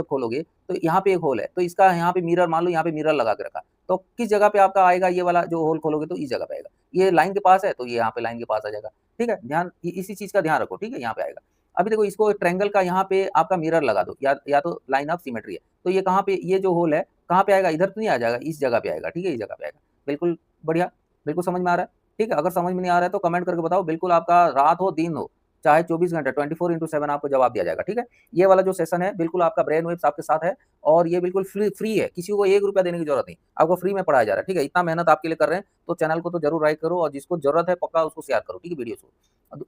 खोलोगे तो यहाँ पे एक होल है, तो इसका यहाँ पे मिरर, मान लो यहाँ पे मिरर लगा के रखा, तो किस जगह पे आपका आएगा, ये वाला जो होल खोलोगे तो इस जगह पे आएगा। ये लाइन के पास है तो ये यहाँ पे लाइन के पास आ जाएगा, ठीक है। ध्यान इसी चीज का ध्यान रखो, ठीक है, यहाँ पे आएगा। अभी देखो इसको ट्रायंगल का यहाँ पे आपका मिरर लगा दो, या तो लाइन ऑफ सिमेट्री है, तो ये कहाँ पे, ये जो होल है कहाँ पे आएगा, इधर तो नहीं आ जाएगा, इस जगह पे आएगा, ठीक है, इस जगह पे आएगा। बिल्कुल बढ़िया, बिल्कुल समझ में आ रहा है, ठीक है। अगर समझ में नहीं आ रहा है तो कमेंट करके बताओ, बिल्कुल आपका रात हो दिन हो, चाहे 24 घंटे 24/7 आपको जवाब दिया जाएगा, ठीक है। ये वाला जो सेशन है बिल्कुल आपका ब्रेन वेव्स आपके साथ है, और ये बिल्कुल फ्री है, किसी को 1 रुपया देने की जरूरत नहीं, आपको फ्री में पढ़ाया जा रहा है, ठीक है। इतना मेहनत आपके लिए कर रहे हैं तो चैनल को तो जरूर लाइक करो, और जिसको जरूरत है पक्का उसको शेयर करो, ठीक है, वीडियो को।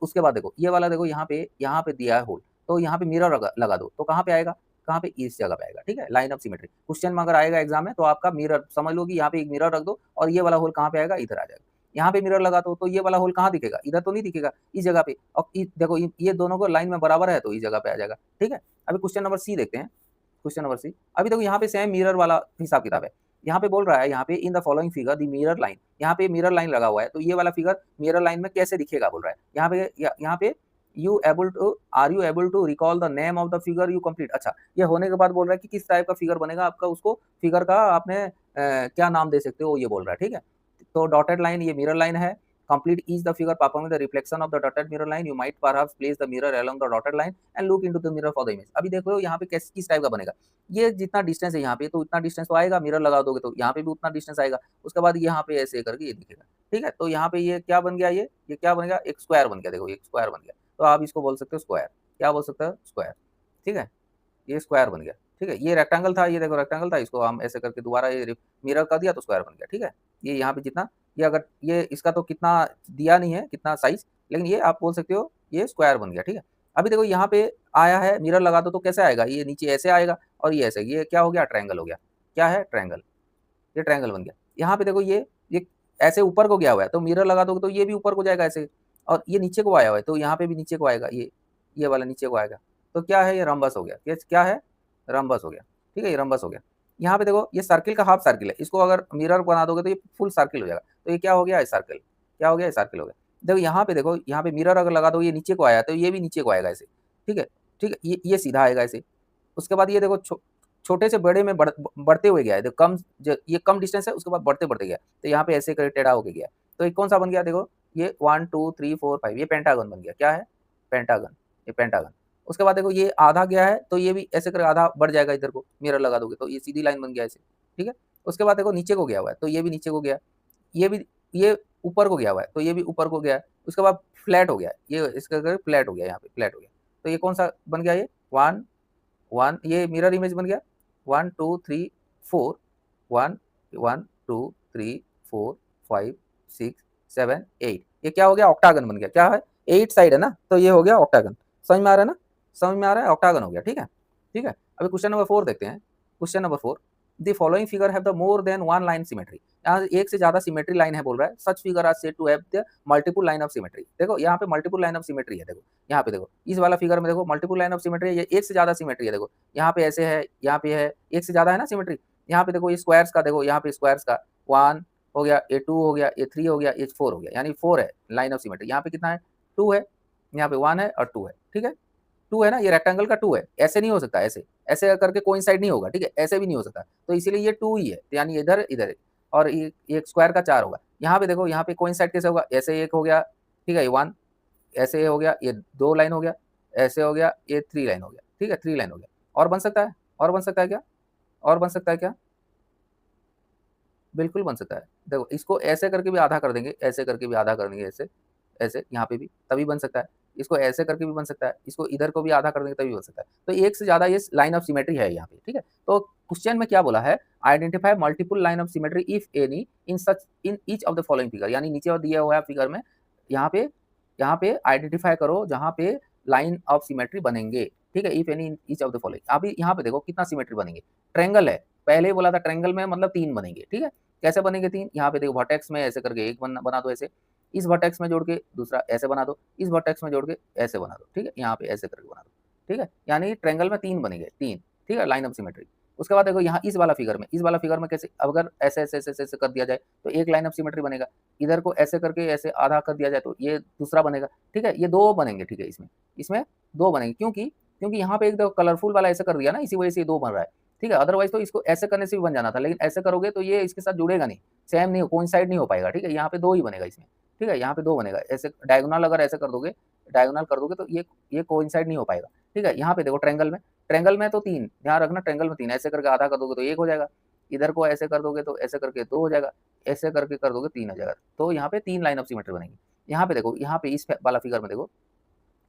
उसके बाद देखो ये वाला, देखो यहाँ पे दिया है होल, तो यहाँ पे मिरर लगा दो, तो कहाँ पे आएगा, कहाँ पे, इस जगह पे आएगा, ठीक है, लाइन ऑफ सिमेट्री। क्वेश्चन में अगर आएगा एग्जाम में तो आपका मिरर समझ लो कि यहाँ पे एक मिरर रख दो, और ये वाला होल कहाँ पे आएगा, इधर आ जाएगा। यहाँ पे मिरर लगा दो तो ये वाला होल कहाँ दिखेगा, इधर तो नहीं दिखेगा, इस जगह पे। और देखो ये दोनों को लाइन में बराबर है तो इस जगह पे आ जाएगा, ठीक है। अभी क्वेश्चन नंबर सी देखते हैं, क्वेश्चन नंबर सी। अभी देखो यहाँ पे सेम मिरर वाला हिसाब किताब है। यहाँ पे बोल रहा है, यहाँ पे in the following figure the mirror line, यहाँ पे मिरर लाइन लगा हुआ है, तो ये वाला फिगर मिरर लाइन में कैसे दिखेगा बोल रहा है। यहाँ पे are you able to recall the name of the figure you complete. अच्छा, ये होने के बाद बोल रहा है कि किस टाइप का फिगर बनेगा आपका, उसको फिगर का आपने क्या नाम दे सकते हो, ये बोल रहा है, ठीक है। तो डॉटेड लाइन ये मिरर लाइन है, complete is the figure performing the reflection of the dotted mirror line, you might perhaps place the mirror along the dotted line and look into the mirror for the image। अभी देखो यहाँ पे किस टाइप का बनेगा, ये जितना डिस्टेंस है यहाँ पे तो इतना डिस्टेंस तो आएगा, मिरर लगा दोगे तो यहाँ पे भी उतना डिस्टेंस आएगा। उसके बाद यहाँ पे ऐसे करके ये दिखेगा, ठीक है। तो यहाँ पे ये क्या बन गया, ये क्या बन गया, एक स्क्वायर बन गया, देखो एक स्क्वायर बन गया। तो आप इसको बोल सकते हो स्क्वायर, क्या बोल सकते हो, स्क्वायर, ठीक है, ये स्क्वायर बन गया, ठीक है। ये रेक्टेंगल था, ये देखो रेक्टेंगल था, इसको हम ऐसे करके दोबारा ये मिरर कर दिया तो स्क्वायर बन गया, ठीक है। ये यहाँ पे जितना, ये अगर ये इसका तो कितना दिया नहीं है, कितना साइज, लेकिन ये आप बोल सकते हो ये स्क्वायर बन गया, ठीक है। अभी देखो यहाँ पे आया है, मिरर लगा दो तो कैसे आएगा, ये नीचे ऐसे आएगा और ये ऐसे, ये क्या हो गया, ट्रायंगल हो गया, क्या है, ट्रायंगल, ये ट्रायंगल बन गया। यहाँ पे देखो ये ऐसे ऊपर को गया हुआ है, तो मिरर लगा दोगे तो ये भी ऊपर को जाएगा ऐसे, और ये नीचे को आया हुआ है तो यहाँ पे भी नीचे को आएगा, ये वाला नीचे को आएगा। तो क्या है, ये रम्बस हो गया, ये क्या है, रम्बस हो गया, ठीक है, ये रम्बस हो गया। यहाँ पे देखो ये सर्किल का हाफ सर्किल है, इसको अगर मिरर बना दोगे तो ये फुल सर्किल हो जाएगा। तो ये क्या हो गया, सर्किल, क्या हो गया, सर्किल हो गया। देखो यहाँ पे देखो, यहाँ पे मिरर अगर लगा दो ये नीचे को आया तो ये भी नीचे को आएगा ऐसे, ठीक है, ठीक है, ये सीधा आएगा ऐसे। उसके बाद ये देखो छोटे से बड़े में बढ़ते हुए गया है। देखो ये कम डिस्टेंस है, उसके बाद बढ़ते बढ़ते गया, तो यहाँ पे ऐसे करके टेढ़ा होके गया। तो ये कौन सा बन गया? देखो ये 1 2 3 4 5 ये पेंटागन बन गया। क्या है? पेंटागन, ये पेंटागन। उसके बाद देखो ये आधा गया है, तो ये भी ऐसे करके आधा बढ़ जाएगा, इधर को मिरर लगा दोगे तो ये सीधी लाइन बन गया ऐसे, ठीक है। उसके बाद देखो नीचे को गया हुआ है, तो ये भी नीचे को गया, ये भी ये ऊपर को गया हुआ है, तो ये भी ऊपर को गया है। उसके बाद फ्लैट हो गया, ये इसका फ्लैट हो गया, यहाँ पे फ्लैट हो गया। तो ये कौन सा बन गया? ये 1 1 ये मिरर इमेज बन गया। 1 2 3 4 1 1 2 3 4 5 6 7 8 ये क्या हो गया? ऑक्टागन बन गया। क्या है? 8 साइड है ना, तो ये हो गया ऑक्टागन। समझ में आ रहा है ना? समझ में आ रहा है? ऑक्टागन हो गया, ठीक है। ठीक है, अभी क्वेश्चन नंबर 4 देखते हैं। Question number 4, the following figure have the more than one line symmetry. यहाँ एक से ज्यादा सिमेट्री लाइन है बोल रहा है। Such figure are said to have the multiple line of symmetry. देखो यहाँ पे मल्टीपल लाइन ऑफ सिमेट्री है। देखो यहाँ पे देखो इस वाला फिगर में देखो मल्टीपल लाइन ऑफ सिमेट्री है, ये एक से ज्यादा सिमेट्री है। देखो यहाँ पे ऐसे है, यहाँ पे है, एक से ज्यादा है ना सिमेट्री। यहाँ पे देखो ये स्क्वायर्स का, देखो यहाँ पे स्क्वायर्स का 1 हो गया, ये 2 हो गया, ये 3 हो गया, ये 4 हो गया, यानी 4 है लाइन ऑफ सिमेट्री। यहाँ पे कितना है? 2 है, यहाँ पे 1 है और 2 है, ठीक है। 2 है ना, ये रेक्टेंगल का 2 है, ऐसे नहीं हो सकता, ऐसे ऐसे करके कोइंसाइड नहीं होगा, ठीक है, ऐसे भी नहीं हो सकता, तो इसीलिए ये 2 ही है, यानी इधर इधर और ये एक स्क्वायर का 4 होगा। यहाँ पे देखो यहाँ पे कोइंसाइड कैसे होगा? ऐसे एक हो गया, ठीक है, ये 1 ऐसे हो गया, ये 2 लाइन हो गया, ऐसे हो गया, ये 3 लाइन हो गया, ठीक है, 3 लाइन हो गया। और बन सकता है? और बन सकता है क्या? और बन सकता है क्या? बिल्कुल बन सकता है। देखो इसको ऐसे करके भी आधा कर देंगे, ऐसे करके भी आधा कर देंगे, ऐसे ऐसे यहाँ पे भी तभी बन सकता है। इसको ऐसे करके भी बन सकता है, इसको इधर को भी आधा कर देंगे तभी बन सकता है। तो एक से ज्यादा ये लाइन ऑफ सिमेट्री है यहाँ पे, ठीक है। तो क्वेश्चन में क्या बोला है? Identify multiple line of symmetry if any in such in each of the following figure, यानी नीचे और दिया हुआ है फिगर में, यहाँ पे आइडेंटिफाई करो जहाँ पे लाइन ऑफ सिमेट्री बनेंगे, ठीक है, if any in each of the following. अभी यहाँ पे देखो कितना सिमेट्री बनेंगे। ट्रेंगल है, पहले ही बोला था ट्रेंगल में मतलब 3 बनेंगे, ठीक है। कैसे बनेंगे 3? यहाँ पे देखो वर्टेक्स में ऐसे करके एक बना दो, ऐसे इस वर्टेक्स में जोड़ के दूसरा ऐसे बना दो, इस वर्टेक्स में जोड़ के ऐसे बना दो, ठीक है, यहाँ पे ऐसे करके बना दो, ठीक है, यानी ट्रेंगल में 3 बनेंगे, 3, ठीक है, लाइन ऑफ सिमेट्री। उसके बाद देखो यहाँ इस वाला फिगर में कैसे, अगर ऐसे ऐसे ऐसे ऐसे कर दिया जाए तो एक लाइन ऑफ सिमेट्री बनेगा। इधर को ऐसे करके ऐसे आधा कर दिया जाए तो ये दूसरा बनेगा, ठीक है, ये 2 बनेंगे, ठीक है, इसमें 2 बनेंगे, क्योंकि यहाँ पे एक देखो कलरफुल वाला ऐसे कर दिया ना, इसी वजह से 2 बन रहा है, ठीक है। अदरवाइज तो इसको ऐसे करने से भी बन जाना था, लेकिन ऐसे करोगे तो ये इसके साथ जुड़ेगा नहीं, सेम नहीं, कोइंसाइड नहीं हो पाएगा, ठीक है। यहाँ पे 2 ही बनेगा इसमें, ठीक है, यहाँ पे 2 बनेगा। ऐसे डायगोनल अगर ऐसे कर दोगे, डायगोनल कर दोगे तो ये कोइंसाइड नहीं हो पाएगा, ठीक है। यहाँ पे देखो ट्रेंगल में तो 3, ध्यान रखना, ट्रेंगल में 3, ऐसे करके आधा कर दोगे तो 1 हो जाएगा, इधर को ऐसे कर दोगे तो ऐसे करके 2 हो जाएगा, ऐसे करके कर दोगे 3 हो जाएगा। तो यहाँ पे 3 लाइन ऑफ सिमेट्री बनेगी। यहाँ पे देखो, यहाँ पे इस वाला फिगर में देखो,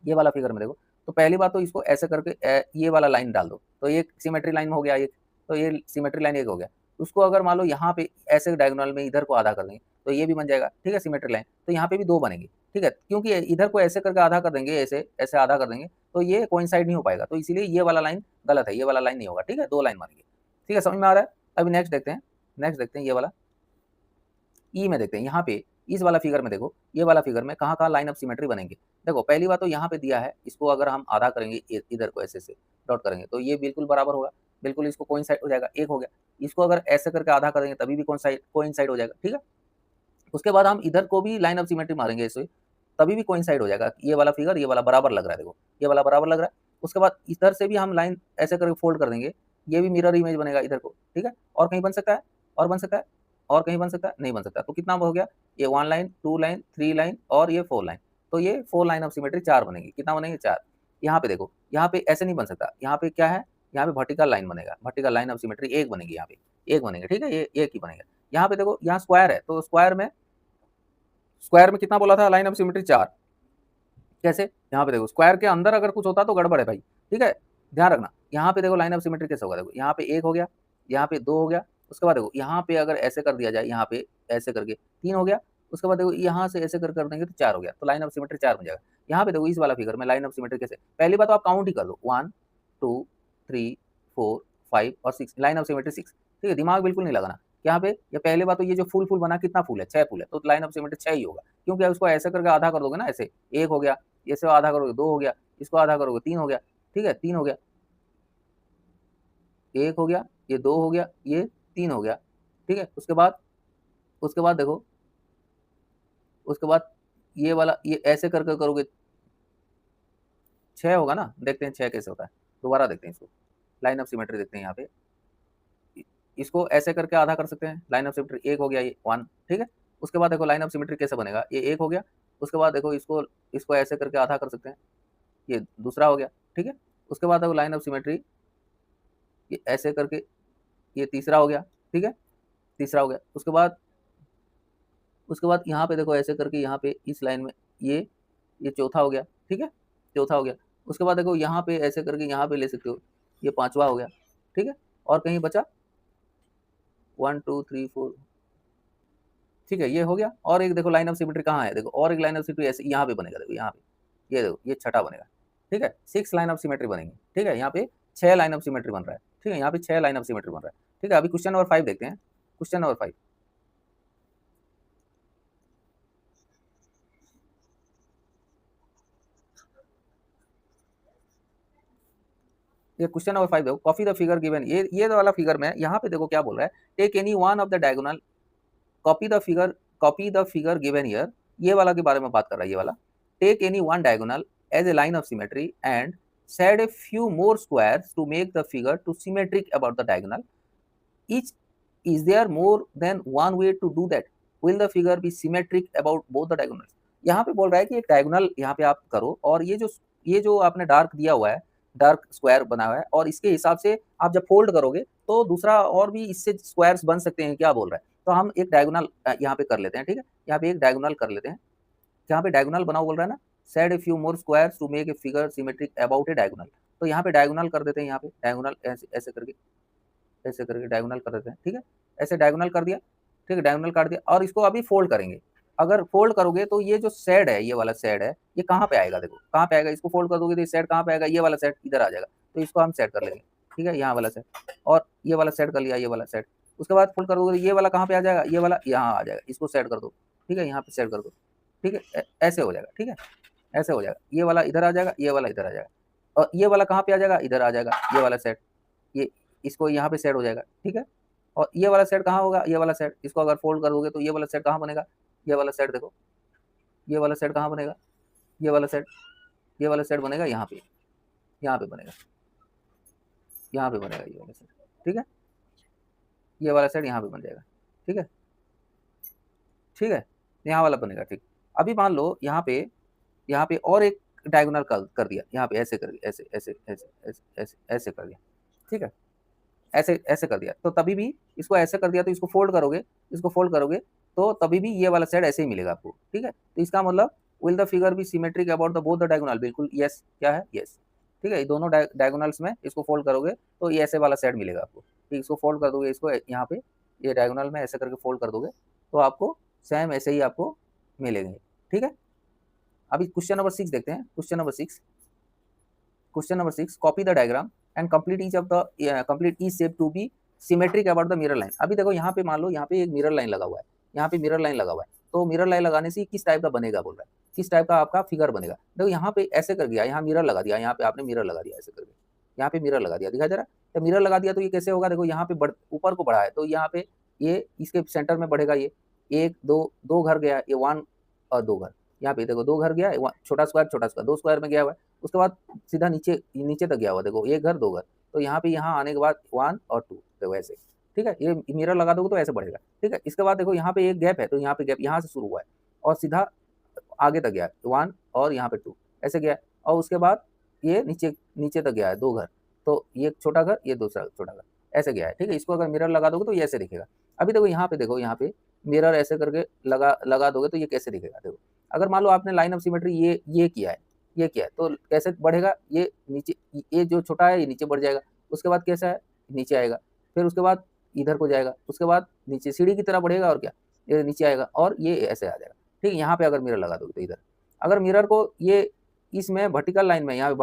ये वाला फिगर में देखो, तो पहली बात तो इसको ऐसे करके ये वाला लाइन डाल दो, तो ये सिमेट्री लाइन हो गया एक, तो ये सिमेट्री लाइन एक हो गया। उसको अगर मान लो यहाँ पे ऐसे डायगोनल में इधर को आधा कर देंगे तो ये भी बन जाएगा, ठीक है, सिमेट्री लाइन। तो यहाँ पे भी 2 बनेंगे, ठीक है, क्योंकि इधर को ऐसे करके आधा कर देंगे, ऐसे ऐसे आधा कर देंगे तो ये कोइंसाइड नहीं हो पाएगा, तो इसीलिए ये वाला लाइन गलत है, ये वाला लाइन नहीं होगा, ठीक है, 2 लाइन बनेंगे, ठीक है, समझ में आ रहा है। अभी नेक्स्ट देखते हैं ये वाला ई में देखते हैं। यहाँ पे इस वाला फिगर में देखो, ये वाला फिगर में कहाँ कहाँ लाइन ऑफ सिमेट्री बनेंगे। देखो पहली बात तो यहाँ पे दिया है, इसको अगर हम आधा करेंगे इधर को ऐसे से डॉट करेंगे तो ये बिल्कुल बराबर होगा, बिल्कुल इसको कोइंसाइड हो जाएगा, एक हो गया। इसको अगर ऐसे करके आधा करेंगे तभी भी कोइंसाइड हो जाएगा, ठीक है। उसके बाद हम इधर को भी लाइन ऑफ सिमेट्री मारेंगे ऐसे, तभी भी कोइंसाइड हो जाएगा। ये वाला फिगर, ये वाला बराबर लग रहा है, देखो ये वाला बराबर लग रहा है। उसके बाद इधर से भी हम लाइन ऐसे करके फोल्ड कर देंगे, ये भी मिरर इमेज बनेगा इधर को, ठीक है। और कहीं बन सकता है, और बन सकता है, और कहीं बन सकता है, नहीं बन सकता। तो कितना हो गया? ये 1 लाइन, 2 लाइन, 3 लाइन और ये 4 लाइन, तो ये 4 लाइन ऑफ सिमेट्री 4 बनेगी। कितना बनेंगे? 4। यहाँ पे देखो, यहाँ पे ऐसे नहीं बन सकता, यहाँ पे क्या है, यहाँ पे वर्टिकल लाइन बनेगा, वर्टिकल लाइन ऑफ सिमेट्री 1 बनेगी, यहाँ पे 1 बनेगा, ठीक है, ये 1 ही बनेगा। यहाँ पे देखो, यहाँ स्क्वायर है तो स्क्वायर में कितना बोला था लाइन ऑफ सिमेट्री? 4। कैसे? यहाँ पे देखो, स्क्वायर के अंदर अगर कुछ होता तो गड़बड़ है भाई, ठीक है, ध्यान रखना। यहाँ पे देखो लाइन ऑफ सिमेट्री कैसे होगा, देखो यहाँ पे 1 हो गया, यहाँ पे 2 हो गया। उसके बाद देखो यहाँ पे अगर ऐसे कर दिया जाए, यहाँ पे ऐसे करके 3 हो गया। उसके बाद देखो यहाँ से ऐसे कर देंगे तो 4 हो गया, तो लाइन ऑफ सिमेट्री 4 बन जाएगा। यहाँ पे देखो इस वाला फिगर में लाइन ऑफ सिमेट्री कैसे, पहली बात तो आप काउंट ही कर लो, 1 2 3 4 5 और 6, लाइन ऑफ सिमेट्री 6, ठीक है, दिमाग बिल्कुल नहीं लगाना। यहाँ पे ये पहले बात तो ये जो फूल बना कितना फूल है? 6 फूल है, तो लाइन ऑफ सिमेट्री 6 ही होगा, क्योंकि उसको ऐसे करके आधा कर दोगे ना, ऐसे 1 हो गया, इसे आधा करोगे 2 हो गया, इसको आधा करोगे 3 हो गया, ठीक है, 3 हो गया, 1 हो गया, ये 2 हो गया, ये 3 हो गया, ठीक है। उसके बाद देखो, उसके बाद ये वाला ये ऐसे करके करोगे 6 होगा ना। देखते हैं 6 कैसे होता है, दोबारा देखते हैं इसको, लाइन ऑफ सिमेट्री देखते हैं यहाँ पे। इसको ऐसे करके आधा कर सकते हैं, लाइन ऑफ सिमेट्री एक हो गया ये 1, ठीक है। उसके बाद देखो लाइन ऑफ सिमेट्री कैसे बनेगा, ये एक हो गया, उसके बाद देखो इसको ऐसे करके आधा कर सकते हैं, ये दूसरा हो गया, ठीक है। उसके बाद देखो लाइन ऑफ सिमेट्री ये ऐसे करके ये तीसरा हो गया, ठीक है, तीसरा हो गया। उसके बाद यहाँ पे देखो ऐसे करके यहाँ पे इस लाइन में ये चौथा हो गया, ठीक है, चौथा हो गया। उसके बाद देखो यहाँ पे ऐसे करके यहाँ पे ले सकते हो, ये पांचवा हो गया, ठीक है। और कहीं बचा 1 2 3 4, ठीक है, ये हो गया। और एक देखो लाइन ऑफ सिमेट्री कहाँ है, देखो और एक लाइन ऑफ सिमेट्री ऐसे यहाँ पे बनेगा, देखो यहाँ पे, ये देखो ये छठा बनेगा, ठीक है। 6 लाइन ऑफ सिमेट्री बनेंगे, ठीक है। यहाँ पे 6 लाइन ऑफ सिमेट्री बन रहा है, ठीक है, यहाँ पे 6 लाइन ऑफ सिमेट्री बन रहा है, ठीक है। अभी क्वेश्चन नंबर 5 देखते हैं, क्वेश्चन नंबर 5। ये क्वेश्चन नंबर 5 देखो, कॉपी द फिगर गिवन, ये वाला फिगर में यहाँ पे देखो क्या बोल रहा है, take any one of the diagonal, copy the figure given here, ये वाला के बारे में बात कर रहा है, ये वाला। Take any one diagonal as a line of symmetry and said a few more squares to make the figure to symmetric about the diagonal, each is there more than one way to do that, will the figure be symmetric about both the diagonals. यहाँ पे बोल रहा है कि एक डायगोनल यहाँ पे आप करो, और ये जो आपने डार्क दिया हुआ है, डार्क स्क्वायर बना हुआ है, और इसके हिसाब से आप जब फोल्ड करोगे तो दूसरा और भी इससे स्क्वायर्स बन सकते हैं, क्या बोल रहा है। तो हम एक डायगोनल यहाँ पे कर लेते हैं, ठीक है, यहाँ पे एक डायगोनल कर लेते हैं, यहाँ पे डायगोनल बनाओ बोल रहा है ना, said a few more squares to make a figure symmetric about a diagonal. तो यहाँ पे डायगोनल कर देते हैं, यहाँ पे डायगोनल ऐसे करके डायगोनल कर देते हैं, ठीक है, ऐसे डायगोनल कर दिया, ठीक है, डायगोनल काट दिया। और इसको अभी फोल्ड करेंगे, अगर फोल्ड करोगे तो ये जो सेड है, ये वाला सेड है, ये कहाँ पे आएगा, देखो कहाँ पे आएगा, इसको फोल्ड कर दोगे तो ये सेड कहाँ पे आएगा, ये वाला सेड इधर आ जाएगा, तो इसको हम सेट कर लेंगे, ठीक है, यहाँ वाला सेट, और ये वाला सेट कर लिया, ये वाला सेट। उसके बाद फोल्ड कर दोगे तो ये वाला कहाँ पे आ जाएगा, ये वाला यहाँ आ जाएगा, इसको सेट कर दो, ठीक है, यहाँ पे सेट कर दो, ठीक है, ऐसे हो जाएगा, ठीक है, ऐसे हो जाएगा, ये वाला इधर आ जाएगा, ये वाला इधर आ जाएगा, और ये वाला कहाँ पे आ जाएगा, इधर आ जाएगा, ये वाला सेट, ये इसको यहाँ पे सेट हो जाएगा, ठीक है। और ये वाला सेट कहाँ होगा, ये वाला सेट, इसको अगर फोल्ड करोगे तो ये वाला सेट कहाँ बनेगा, ये वाला सेट देखो, ये वाला सेट कहाँ बनेगा, ये वाला सेट बनेगा यहाँ पे बनेगा, यहाँ पे बनेगा ये वाला सेट, ठीक है, ये वाला सेट यहाँ पे बन जाएगा, ठीक है, ठीक है, यहाँ वाला बनेगा, ठीक। अभी मान लो यहाँ पे और एक डायगोनल कर दिया, यहाँ पे ऐसे कर, ऐसे ऐसे ऐसे ऐसे ऐसे ऐसे कर दिया, ठीक है, ऐसे ऐसे कर दिया, तो तभी भी इसको ऐसे कर दिया, तो इसको फोल्ड करोगे तो तभी भी ये वाला साइड ऐसे ही मिलेगा आपको, ठीक है। तो इसका मतलब will the figure be symmetric about the both the diagonal, बिल्कुल यस, क्या है, यस, ठीक है। ये दोनों डायगोनल्स में इसको फोल्ड करोगे तो ये ऐसे वाला साइड मिलेगा आपको, ठीक, इसको फोल्ड कर दोगे, इसको यहाँ पे ये डायगोनल में ऐसे करके फोल्ड कर दोगे तो आपको सेम ऐसे ही आपको मिलेंगे, ठीक है। अभी क्वेश्चन नंबर 6 देखते हैं, question number 6, copy the diagram and complete each shape to be symmetric about the mirror line. अभी देखो यहाँ पे मान लो यहाँ पे एक मिरर लाइन लगा हुआ है, यहाँ पे मिरर लाइन लगा हुआ है, तो मिरर लाइन लगाने से किस टाइप का बनेगा बोल रहा है, किस टाइप का आपका फिगर बनेगा। देखो यहाँ पे ऐसे कर दिया, यहाँ मिरर लगा दिया, यहाँ पे आपने मिरर लगा दिया ऐसे करके, यहाँ पे मिरर लगा दिया, दिखाई दे रहा है, तो मिरर लगा दिया तो ये कैसे होगा, देखो यहाँ पे ऊपर को बढ़ा है तो यहाँ पे ये इसके सेंटर में बढ़ेगा, ये एक दो घर गया, ये 1 और 2 घर, यहाँ पे देखो 2 घर गया, छोटा स्क्वायर 2 स्क्वायर में गया हुआ है, उसके बाद सीधा नीचे तक गया हुआ, देखो 1 घर 2 घर, तो यहाँ पे यहाँ आने के बाद 1 और 2 देखो ऐसे, ठीक है, ये मिरर लगा दोगे तो ऐसे बढ़ेगा, ठीक है। इसके बाद देखो यहाँ पे एक गैप है, तो यहाँ पे गैप यहाँ से शुरू हुआ है और सीधा आगे तक गया 1 और यहाँ पे 2 ऐसे गया, और उसके बाद ये नीचे तक गया है 2 घर, तो ये छोटा घर, ये दूसरा छोटा घर, ऐसे गया है, ठीक है। इसको अगर मिरर लगा दोगे तो ये ऐसे दिखेगा। अभी देखो यहाँ पे मिरर ऐसे करके लगा दोगे तो ये कैसे दिखेगा, देखो अगर मान लो आपने लाइन ऑफ सिमेट्री ये किया है तो कैसे बढ़ेगा, ये नीचे, ये जो छोटा है ये नीचे बढ़ जाएगा, उसके बाद कैसा है, नीचे आएगा, फिर उसके बाद इधर को जाएगा, उसके बाद नीचे सीढ़ी की तरह बढ़ेगा, और क्या, ये नीचे आएगा और ये ऐसे आ जाएगा, ठीक है। यहाँ पे अगर मिरर लगा दोगे तो इधर, अगर मिरर को ये इसमें वर्टिकल लाइन में यहाँ पे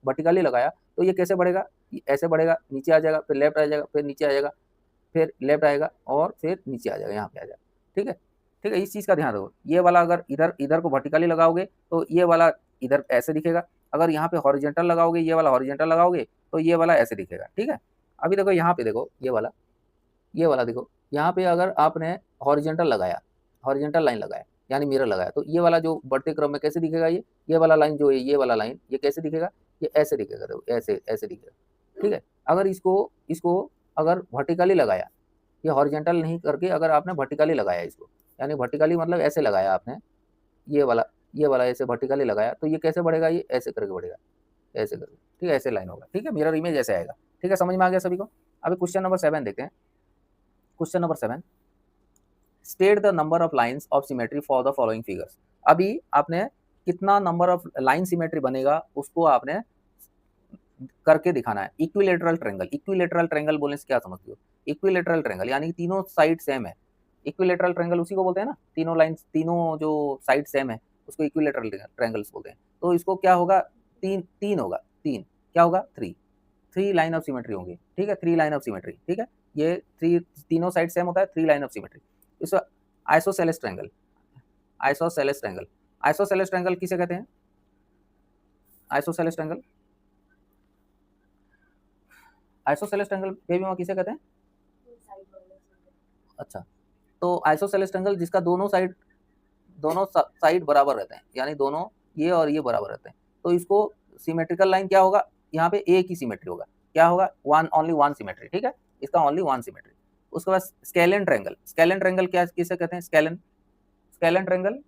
वर्टिकली लगाया तो ये कैसे बढ़ेगा, ऐसे बढ़ेगा, नीचे आ जाएगा, फिर लेफ्ट आ जाएगा, फिर नीचे आ जाएगा, फिर लेफ्ट आएगा और फिर नीचे आ जाएगा, यहाँ पे आ जाएगा, ठीक है, इस चीज़ का ध्यान रखो। ये वाला अगर इधर को वर्टिकली लगाओगे तो ये वाला इधर ऐसे दिखेगा, अगर यहाँ पे हॉरिजॉन्टल लगाओगे, ये वाला हॉरिजॉन्टल लगाओगे तो ये वाला ऐसे दिखेगा, ठीक है। अभी देखो यहाँ पे देखो ये वाला देखो, यहाँ पे अगर आपने हॉरिजॉन्टल लाइन लगाया यानी मिरर लगाया, तो ये वाला जो बढ़ते क्रम में कैसे दिखेगा, ये वाला लाइन जो है, ये वाला लाइन ये कैसे दिखेगा, ये ऐसे दिखेगा, देखो ऐसे दिखेगा, ठीक है। अगर इसको अगर वर्टिकली लगाया, ये हॉरिजेंटल नहीं करके अगर आपने वर्टिकली लगाया इसको, यानी वर्टिकली मतलब ऐसे लगाया आपने, ये वाला ऐसे वर्टिकली लगाया, तो ये कैसे बढ़ेगा, ये ऐसे करके बढ़ेगा, ऐसे करके, ठीक है, ऐसे लाइन होगा, ठीक है, मिरर इमेज ऐसे आएगा, ठीक है, समझ में आ गया सभी को। अभी क्वेश्चन नंबर 7 देखते हैं। Question number 7, state the number of lines of symmetry for the following figures. अभी आपने कितना नंबर ऑफ लाइन सिमेट्री बनेगा उसको आपने करके दिखाना है। इक्विलेटरल ट्रायंगल, इक्विलेटरल ट्रायंगल बोलने से क्या समझते हो? इक्विलेटरल ट्रायंगल यानी तीनों साइड सेम है। इक्विलेटरल ट्रायंगल उसी को बोलते हैं ना, तीनों लाइन, तीनों जो साइड सेम है उसको इक्विलेटरल ट्रायंगल्स बोलते हैं। तो इसको क्या होगा, तीन तीन होगा, तीन क्या होगा, थ्री लाइन ऑफ सिमेट्री होंगी, ठीक है, थ्री लाइन ऑफ सिमेट्री, ठीक है, ये थ्री, तीनों साइड सेम होता है, थ्री लाइन ऑफ सिमेट्री। इसको isosceles triangle, isosceles triangle, isosceles triangle किसे कहते हैं? Isosceles triangle, isosceles triangle baby माँ किसे कहते हैं? अच्छा, तो आइसोसेलेस ट्रायंगल जिसका दोनों साइड बराबर रहते हैं, यानी दोनों ये और ये बराबर रहते हैं, तो इसको सिमेट्रिकल लाइन क्या होगा, यहाँ पे एक ही सिमेट्री होगा, क्या होगा, ओनली वन सिमेट्री, ठीक है, इसका ओनली वन सिमेट्री। उसके बाद स्केलन ट्रायंगल, स्केलन ट्रायंगल क्या किसे कहते हैं? Scalene, scalene triangle,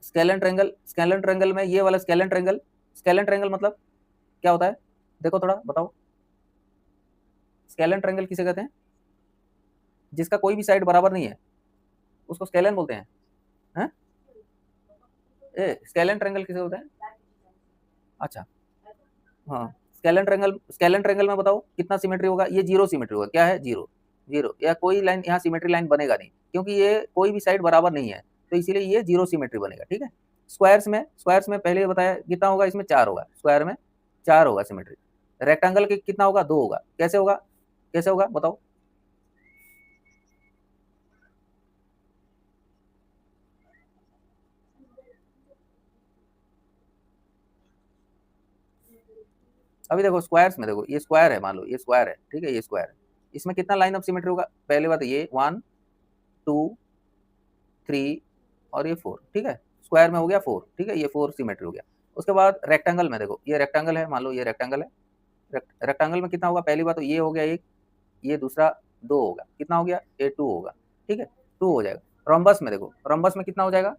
scalene triangle, scalene triangle में ये वाला स्केलन ट्रायंगल, स्केलन ट्रायंगल मतलब क्या होता है, देखो थोड़ा बताओ, स्केलन ट्रायंगल किसे कहते हैं? जिसका कोई भी साइड बराबर नहीं है उसको स्केलन बोलते हैं, हैं? स्केलन ट्रायंगल किसे बोलते हैं? अच्छा, हाँ, स्केलन ट्रायंगल में बताओ कितना सिमेट्री होगा, ये जीरो सिमेट्री होगा, क्या है, जीरो, जीरो, या कोई लाइन यहाँ सिमेट्री लाइन बनेगा नहीं, क्योंकि ये कोई भी साइड बराबर नहीं है, तो इसीलिए ये जीरो सिमेट्री बनेगा, ठीक है। स्क्वायर्स में पहले बताया कितना होगा, इसमें चार होगा, स्क्वायर में चार होगा सिमेट्री। रेक्टेंगल के कितना होगा, दो होगा, कैसे होगा, कैसे होगा बताओ? अभी देखो स्क्वायर्स में देखो, ये स्क्वायर है, मान लो ये स्क्वायर है, ठीक है, ये स्क्वायर है, इसमें कितना लाइन ऑफ सिमेट्री होगा, पहले बात ये 1 2 3 और ये 4, ठीक है, स्क्वायर में हो गया 4, ठीक है, ये 4 सिमेट्री हो गया। उसके बाद रेक्टेंगल में देखो, ये रेक्टेंगल है, मान लो ये रेक्टेंगल है, रेक्टेंगल में कितना होगा, पहली बात तो ये हो गया एक, ये दूसरा दो होगा, कितना हो गया, ये 2 होगा, ठीक है, 2 हो जाएगा। रोम्बस में देखो, रोम्बस में कितना हो जाएगा,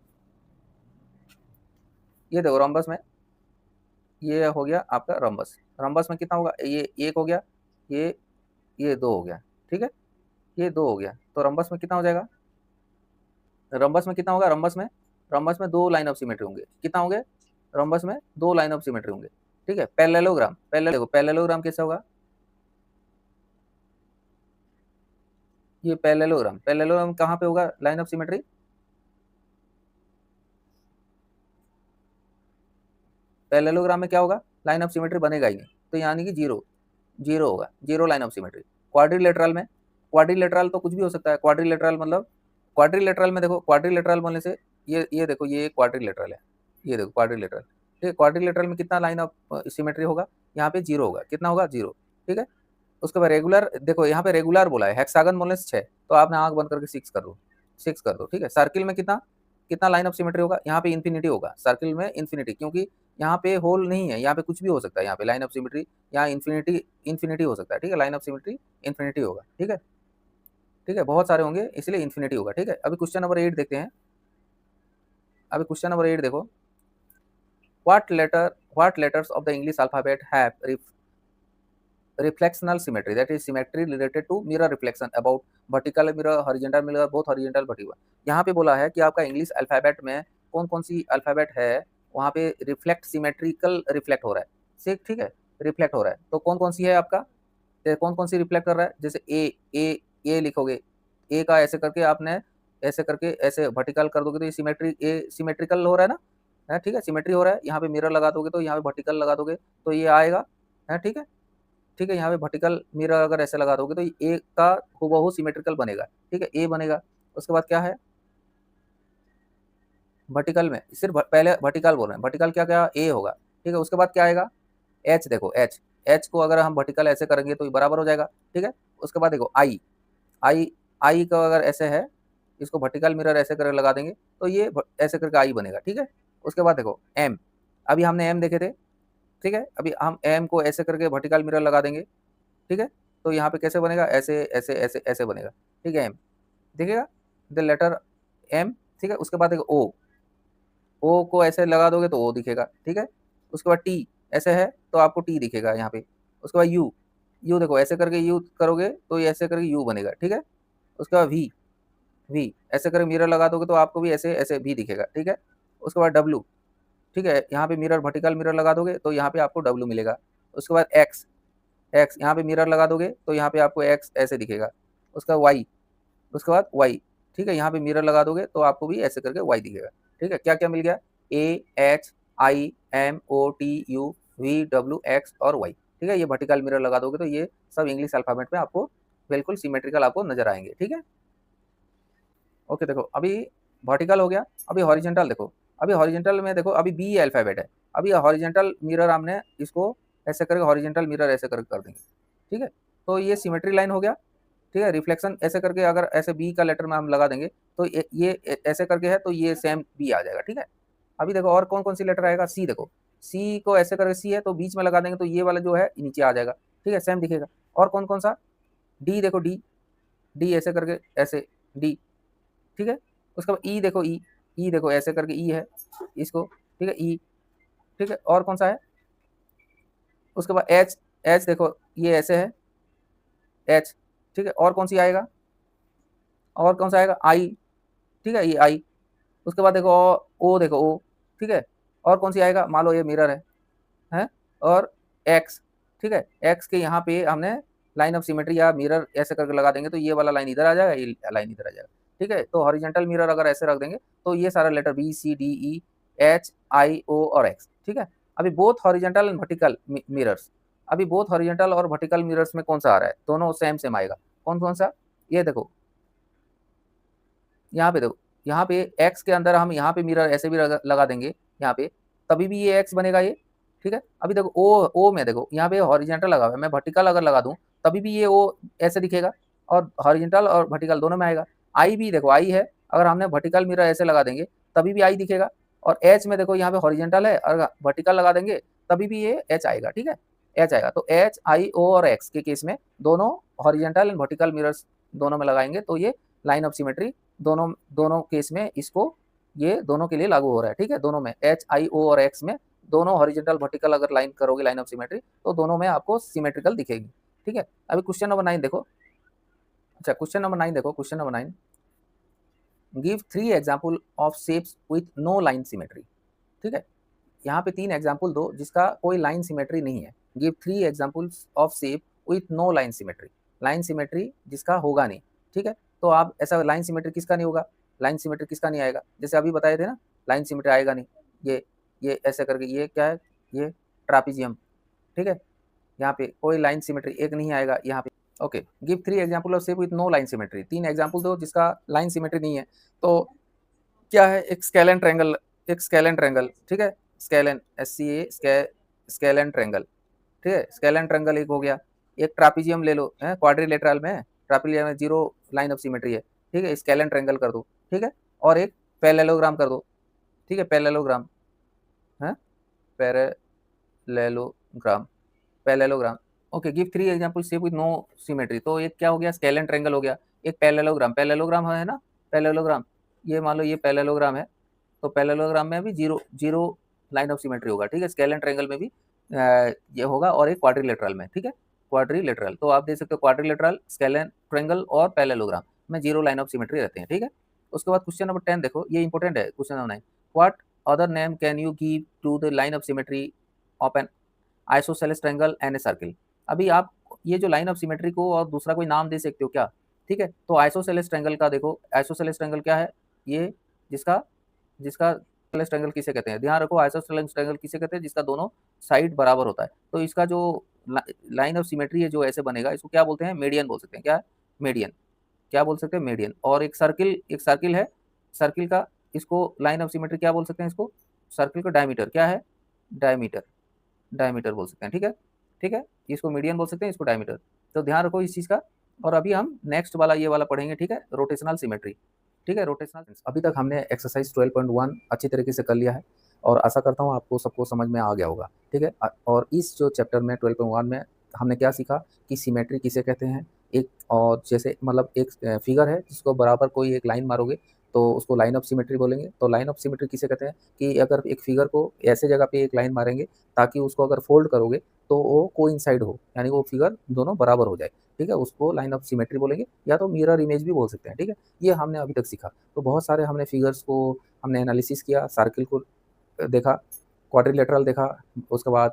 ये देखो रोम्बस में, ये हो गया आपका रोम्बस, रोम्बस में कितना होगा, ये एक हो गया, ये दो हो गया, ठीक है, ये दो हो गया, तो रोम्बस में कितना हो जाएगा, रोम्बस में कितना होगा, रोम्बस में दो लाइन ऑफ सिमेट्री होंगे, कितना होंगे, रोम्बस में दो लाइन ऑफ सिमेट्री होंगे, ठीक है। पैरेललोग्राम, देखो पैरेललोग्राम कैसे होगा, ये पैरेललोग्राम कहाँ पे होगा लाइन ऑफ सिमेट्री, पैरेललोग्राम में क्या होगा, लाइन ऑफ सिमेट्री बनेगा ही नहीं, तो यानी कि जीरो, जीरो होगा, zero line of symmetry. Quadrilateral में, क्वाड्रिलेटरल तो कुछ भी हो सकता है, क्वाड्रिलेटरल मतलब, क्वाड्रिलेटरल में देखो, क्वाड्रिलेटरल बोलने से ये देखो, ये क्वाड्रिलेटरल है, ये देखो क्वाड्रिलेटरल, ठीक है, क्वाड्रिलेटरल में कितना लाइन ऑफ सिमेट्री होगा, यहाँ पे जीरो होगा, कितना होगा, जीरो, ठीक है। उसके बाद रेगुलर, देखो यहाँ पे रेगुलर बोला है, हेक्सागन बोलने से 6, तो आपने आंख बंद करके 6 कर दो, 6 कर दो, ठीक है। सर्किल में कितना कितना लाइन ऑफ सिमेट्री होगा, यहाँ पे इन्फिनिटी होगा, सर्किल में इन्फिनिटी, क्योंकि यहाँ पे होल नहीं है, यहाँ पे कुछ भी हो सकता है, यहाँ पे लाइन ऑफ सिमेट्री, यहाँ इन्फिनिटी हो सकता है, ठीक है, लाइन ऑफ सिमेट्री इन्फिनिटी होगा, ठीक है, ठीक है, बहुत सारे होंगे इसलिए इन्फिनिटी होगा, ठीक है। अभी क्वेश्चन नंबर 8 देखते हैं। अभी क्वेश्चन नंबर 8 देखो, what letters of the English alphabet have reflectional symmetry, that is symmetry related to mirror reflection about vertical mirror, horizontal mirror, both horizontal vertical। यहाँ पे बोला है कि आपका इंग्लिश अल्फाबेट में कौन कौन सी अल्फाबेट है, वहाँ पे रिफ्लेक्ट, सिमेट्रिकल रिफ्लेक्ट हो रहा है, ठीक है, रिफ्लेक्ट हो रहा है, तो कौन कौन सी है आपका, कौन कौन सी रिफ्लेक्ट कर रहा है, जैसे ए लिखोगे, ए का ऐसे करके आपने ऐसे करके ऐसे वर्टिकल कर दोगे तो ये सिमेट्रिकल हो रहा है ना, है, ठीक है, सिमेट्री हो रहा है। यहाँ पे मिरर लगा दोगे तो यहाँ पे वर्टिकल लगा दोगे तो ये आएगा, है, ठीक है, ठीक है, यहाँ पे वर्टिकल मिरर अगर ऐसे लगा दोगे तो ए का हूबहू सिमेट्रिकल बनेगा, ठीक है, ए बनेगा। उसके बाद क्या है, वर्टिकल में सिर्फ पहले वर्टिकल बोल रहे हैं, वर्टिकल क्या क्या, ए होगा, ठीक है। उसके बाद क्या आएगा, एच, देखो एच को अगर हम वर्टिकल ऐसे करेंगे तो ये बराबर हो जाएगा, ठीक है। उसके बाद देखो आई का अगर ऐसे है, इसको वर्टिकल मिरर ऐसे करके लगा देंगे तो ये ऐसे करके आई बनेगा, ठीक है। उसके बाद देखो एम, अभी हमने एम देखे थे ठीक है। अभी हम एम को ऐसे करके वर्टिकल मिरर लगा देंगे, ठीक है। तो यहाँ पे कैसे बनेगा, ऐसे ऐसे ऐसे ऐसे बनेगा, ठीक है। एम दिखेगा, द लेटर एम, ठीक है। उसके बाद देखो ओ, ओ को ऐसे लगा दोगे तो ओ दिखेगा, ठीक है। उसके बाद टी ऐसे है तो आपको टी दिखेगा यहाँ पे। उसके बाद यू, यू देखो ऐसे करके यू करोगे तो ये ऐसे करके यू बनेगा, ठीक है। उसके बाद वी, वी ऐसे करके मिरर लगा दोगे तो आपको भी ऐसे ऐसे वी दिखेगा, ठीक है। उसके बाद डब्लू, ठीक है। यहाँ पे मिरर वर्टिकल मिरर लगा दोगे तो यहाँ पे आपको डब्लू मिलेगा। उसके बाद एक्स, एक्स यहाँ पे मिरर लगा दोगे तो यहाँ पे आपको एक्स ऐसे दिखेगा। उसका वाई, उसके बाद वाई, ठीक है। यहाँ पे मिरर लगा दोगे तो आपको भी ऐसे करके वाई दिखेगा, ठीक है। क्या क्या मिल गया, A H I M O T U V W X और वाई, ठीक है। ये वर्टिकल मिरर लगा दोगे तो ये सब इंग्लिश अल्फाबेट में आपको बिल्कुल सिमेट्रिकल आपको नजर आएंगे, ठीक है। ओके, देखो अभी वर्टिकल हो गया, अभी हॉरिजेंटल देखो। अभी हॉरिजेंटल में देखो, अभी बी अल्फाबेट है। अभी हॉरिजेंटल मिरर हमने इसको ऐसे करके हॉरिजेंटल मिरर ऐसे करके कर देंगे, ठीक है। तो ये सिमेट्री लाइन हो गया, ठीक है। रिफ्लेक्शन ऐसे करके अगर ऐसे बी का लेटर में हम लगा देंगे तो ये ऐसे करके है तो ये सेम बी आ जाएगा, ठीक है। अभी देखो और कौन कौन सी लेटर आएगा, सी देखो, सी को ऐसे करके सी है तो बीच में लगा देंगे तो ये वाला जो है नीचे आ जाएगा, ठीक है, सेम दिखेगा। और कौन कौन सा, डी देखो, डी, डी ऐसे करके ऐसे डी, ठीक है। उसके बाद ई देखो, ई, ई देखो ऐसे करके ई है इसको, ठीक है, ई, ठीक है। और कौन सा है, उसके बाद एच, एच देखो ये ऐसे है एच, ठीक है। और कौन सी आएगा, और कौन सा आएगा, आई, ठीक है, ये आई। उसके बाद देखो ओ, देखो ओ, ठीक है। और कौन सी आएगा, मान लो ये मिरर है और एक्स, ठीक है। एक्स के यहाँ पे हमने लाइन ऑफ सिमेट्री या मिरर ऐसे करके लगा देंगे तो ये वाला लाइन इधर आ जाएगा, ये लाइन इधर आ जाएगा, ठीक है। तो हॉरिजेंटल मिरर अगर ऐसे रख देंगे तो ये सारा letter B C D E H I O और एक्स, ठीक है। अभी both horizontal and vertical mirrors, अभी बोथ हॉरिजेंटल और वर्टिकल मिरर्स में कौन सा आ रहा है, दोनों सेम सेम आएगा। कौन कौन सा, ये देखो यहाँ पे देखो, यहाँ पे एक्स के अंदर हम यहाँ पे मिरर ऐसे भी लगा देंगे यहाँ पे, तभी भी ये एक्स बनेगा ये, ठीक है। अभी देखो ओ में देखो यहाँ पे हॉरिजेंटल लगा हुआ है, मैं वर्टिकल अगर लगा दूं तभी भी ये ओ ऐसे दिखेगा और हॉरिजेंटल और वर्टिकल दोनों में आएगा। आई भी देखो, आई है, अगर हमने वर्टिकल मिरर ऐसे लगा देंगे तभी भी आई दिखेगा। और एच में देखो यहाँ पे हॉरिजेंटल है, अगर वर्टिकल लगा देंगे तभी भी ये एच आएगा, ठीक है, एच आएगा। तो एच आई ओ और एक्स के केस में दोनों हॉरिजेंटल एंड वर्टिकल मिरर्स दोनों में लगाएंगे तो ये लाइन ऑफ सिमेट्री दोनों दोनों केस में इसको ये दोनों के लिए लागू हो रहा है, ठीक है। दोनों में एच आई ओ और एक्स में दोनों हॉरिजेंटल वर्टिकल अगर लाइन करोगे लाइन ऑफ सिमेट्री तो दोनों में आपको सिमेट्रिकल दिखेगी, ठीक है। अभी क्वेश्चन नंबर 9 देखो। अच्छा, क्वेश्चन नंबर 9 देखो, question number 9, give 3 example of shapes with no line symmetry, ठीक है। यहाँ पे 3 एग्जांपल दो जिसका कोई लाइन सिमेट्री नहीं है। Give 3 examples of shape with no line symmetry, line symmetry जिसका होगा नहीं, ठीक है। तो आप ऐसा लाइन सिमेट्री किसका नहीं होगा, लाइन सिमेट्री किसका नहीं आएगा, जैसे अभी बताए थे ना, लाइन सिमेट्री आएगा नहीं, ये ऐसे करके, ये क्या है, ये ट्रापीजियम, ठीक है। यहाँ पे कोई लाइन सिमेट्री एक नहीं आएगा यहाँ पे। Okay, give 3 example of shape with no line symmetry, 3 example दो जिसका लाइन सिमेट्री नहीं है। तो क्या है, एक स्केलन ट्रायंगल, एक स्केलन ट्रायंगल, ठीक है, स्केलन SCA स्केलन ट्रायंगल, ठीक है। स्केलन ट्रायंगल एक हो गया। एक ट्रापीजियम ले लो, है क्वाड्रिलेटरल में, ट्रापीजियम में जीरो लाइन ऑफ सिमेट्री है, ठीक है, स्केलन ट्रायंगल कर दो, ठीक है। और एक पैरेललोग्राम कर दो, ठीक है, पैरेललोग्राम है, parallelogram, parallelogram. Okay, give 3 example shape with no symmetry, तो एक क्या हो गया, स्केलन ट्रायंगल हो गया। एक पैरेललोग्राम, पैरेललोग्राम है ना, पैरेललोग्राम, ये मान लो ये पैरेललोग्राम है तो पैरेललोग्राम में भी zero zero line of symmetry होगा, ठीक है। स्केलन ट्रायंगल में भी ये होगा। और एक क्वाड्रिलेटरल में, ठीक है, क्वाड्रिलेटरल, तो आप देख सकते हो क्वाड्रिलेटरल, स्केलन ट्रायंगल और पैरेललोग्राम में जीरो लाइन ऑफ सिमेट्री रहते हैं, ठीक है। उसके बाद क्वेश्चन नंबर 10 देखो, ये इंपॉर्टेंट है। Question number 9, what other name can you give to the line of symmetry of an isosceles triangle and a circle. अभी आप ये जो लाइन ऑफ सिमेट्री को और दूसरा कोई नाम दे सकते हो क्या, ठीक है। तो आइसोसेलेस ट्रायंगल का देखो, आइसोसेलेस ट्रायंगल क्या है, ये जिसका जिसका आइसोसेलेस ट्रायंगल किसे कहते हैं, ध्यान रखो, आइसोसेलेस ट्रायंगल किसे कहते हैं, जिसका दोनों साइड बराबर होता है। तो इसका जो लाइन ऑफ सिमेट्री है जो ऐसे बनेगा, इसको क्या बोलते हैं, मीडियन बोल सकते हैं। क्या है, मीडियन, क्या बोल सकते हैं, मीडियन। और एक सर्किल है, सर्किल का इसको लाइन ऑफ सिमेट्री क्या बोल सकते हैं, इसको सर्किल का डायमीटर क्या है, डायमीटर, डायमीटर बोल सकते हैं, ठीक है, ठीक है। इसको मीडियन बोल सकते हैं, इसको डायमीटर। तो ध्यान रखो इस चीज़ का। और अभी हम नेक्स्ट वाला ये वाला पढ़ेंगे, ठीक है, रोटेशनल सिमेट्री, ठीक है, रोटेशनल। अभी तक हमने एक्सरसाइज 12.1 अच्छी तरीके से कर लिया है। और आशा करता हूँ आपको सबको समझ में आ गया होगा, ठीक है। और इस जो चैप्टर में 12.1 में हमने क्या सीखा कि सिमेट्री किसे कहते हैं, एक और जैसे मतलब एक फिगर है जिसको बराबर कोई एक लाइन मारोगे तो उसको लाइन ऑफ सिमेट्री बोलेंगे। तो लाइन ऑफ सिमेट्री किसे कहते हैं कि अगर एक फिगर को ऐसे जगह पे एक लाइन मारेंगे ताकि उसको अगर फोल्ड करोगे तो वो कोइंसाइड हो, यानी वो फिगर दोनों बराबर हो जाए, ठीक है, उसको लाइन ऑफ सिमेट्री बोलेंगे, या तो मिरर इमेज भी बोल सकते हैं, ठीक है। ये हमने अभी तक सीखा। तो बहुत सारे हमने फिगर्स को हमने एनालिसिस किया, सर्किल को देखा, क्वाड्रिलेटरल देखा, उसके बाद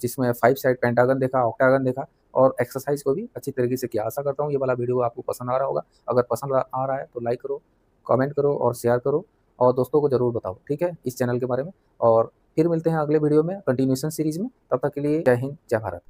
जिसमें 5 साइड पेंटागन देखा, ऑक्टागन देखा, और एक्सरसाइज को भी अच्छी तरीके से किया। आशा करता हूँ ये वाला वीडियो आपको पसंद आ रहा होगा। अगर पसंद आ रहा है तो लाइक करो, कमेंट करो और शेयर करो, और दोस्तों को ज़रूर बताओ, ठीक है, इस चैनल के बारे में। और फिर मिलते हैं अगले वीडियो में कंटिन्यूएशन सीरीज में। तब तक के लिए जय हिंद, जय भारत।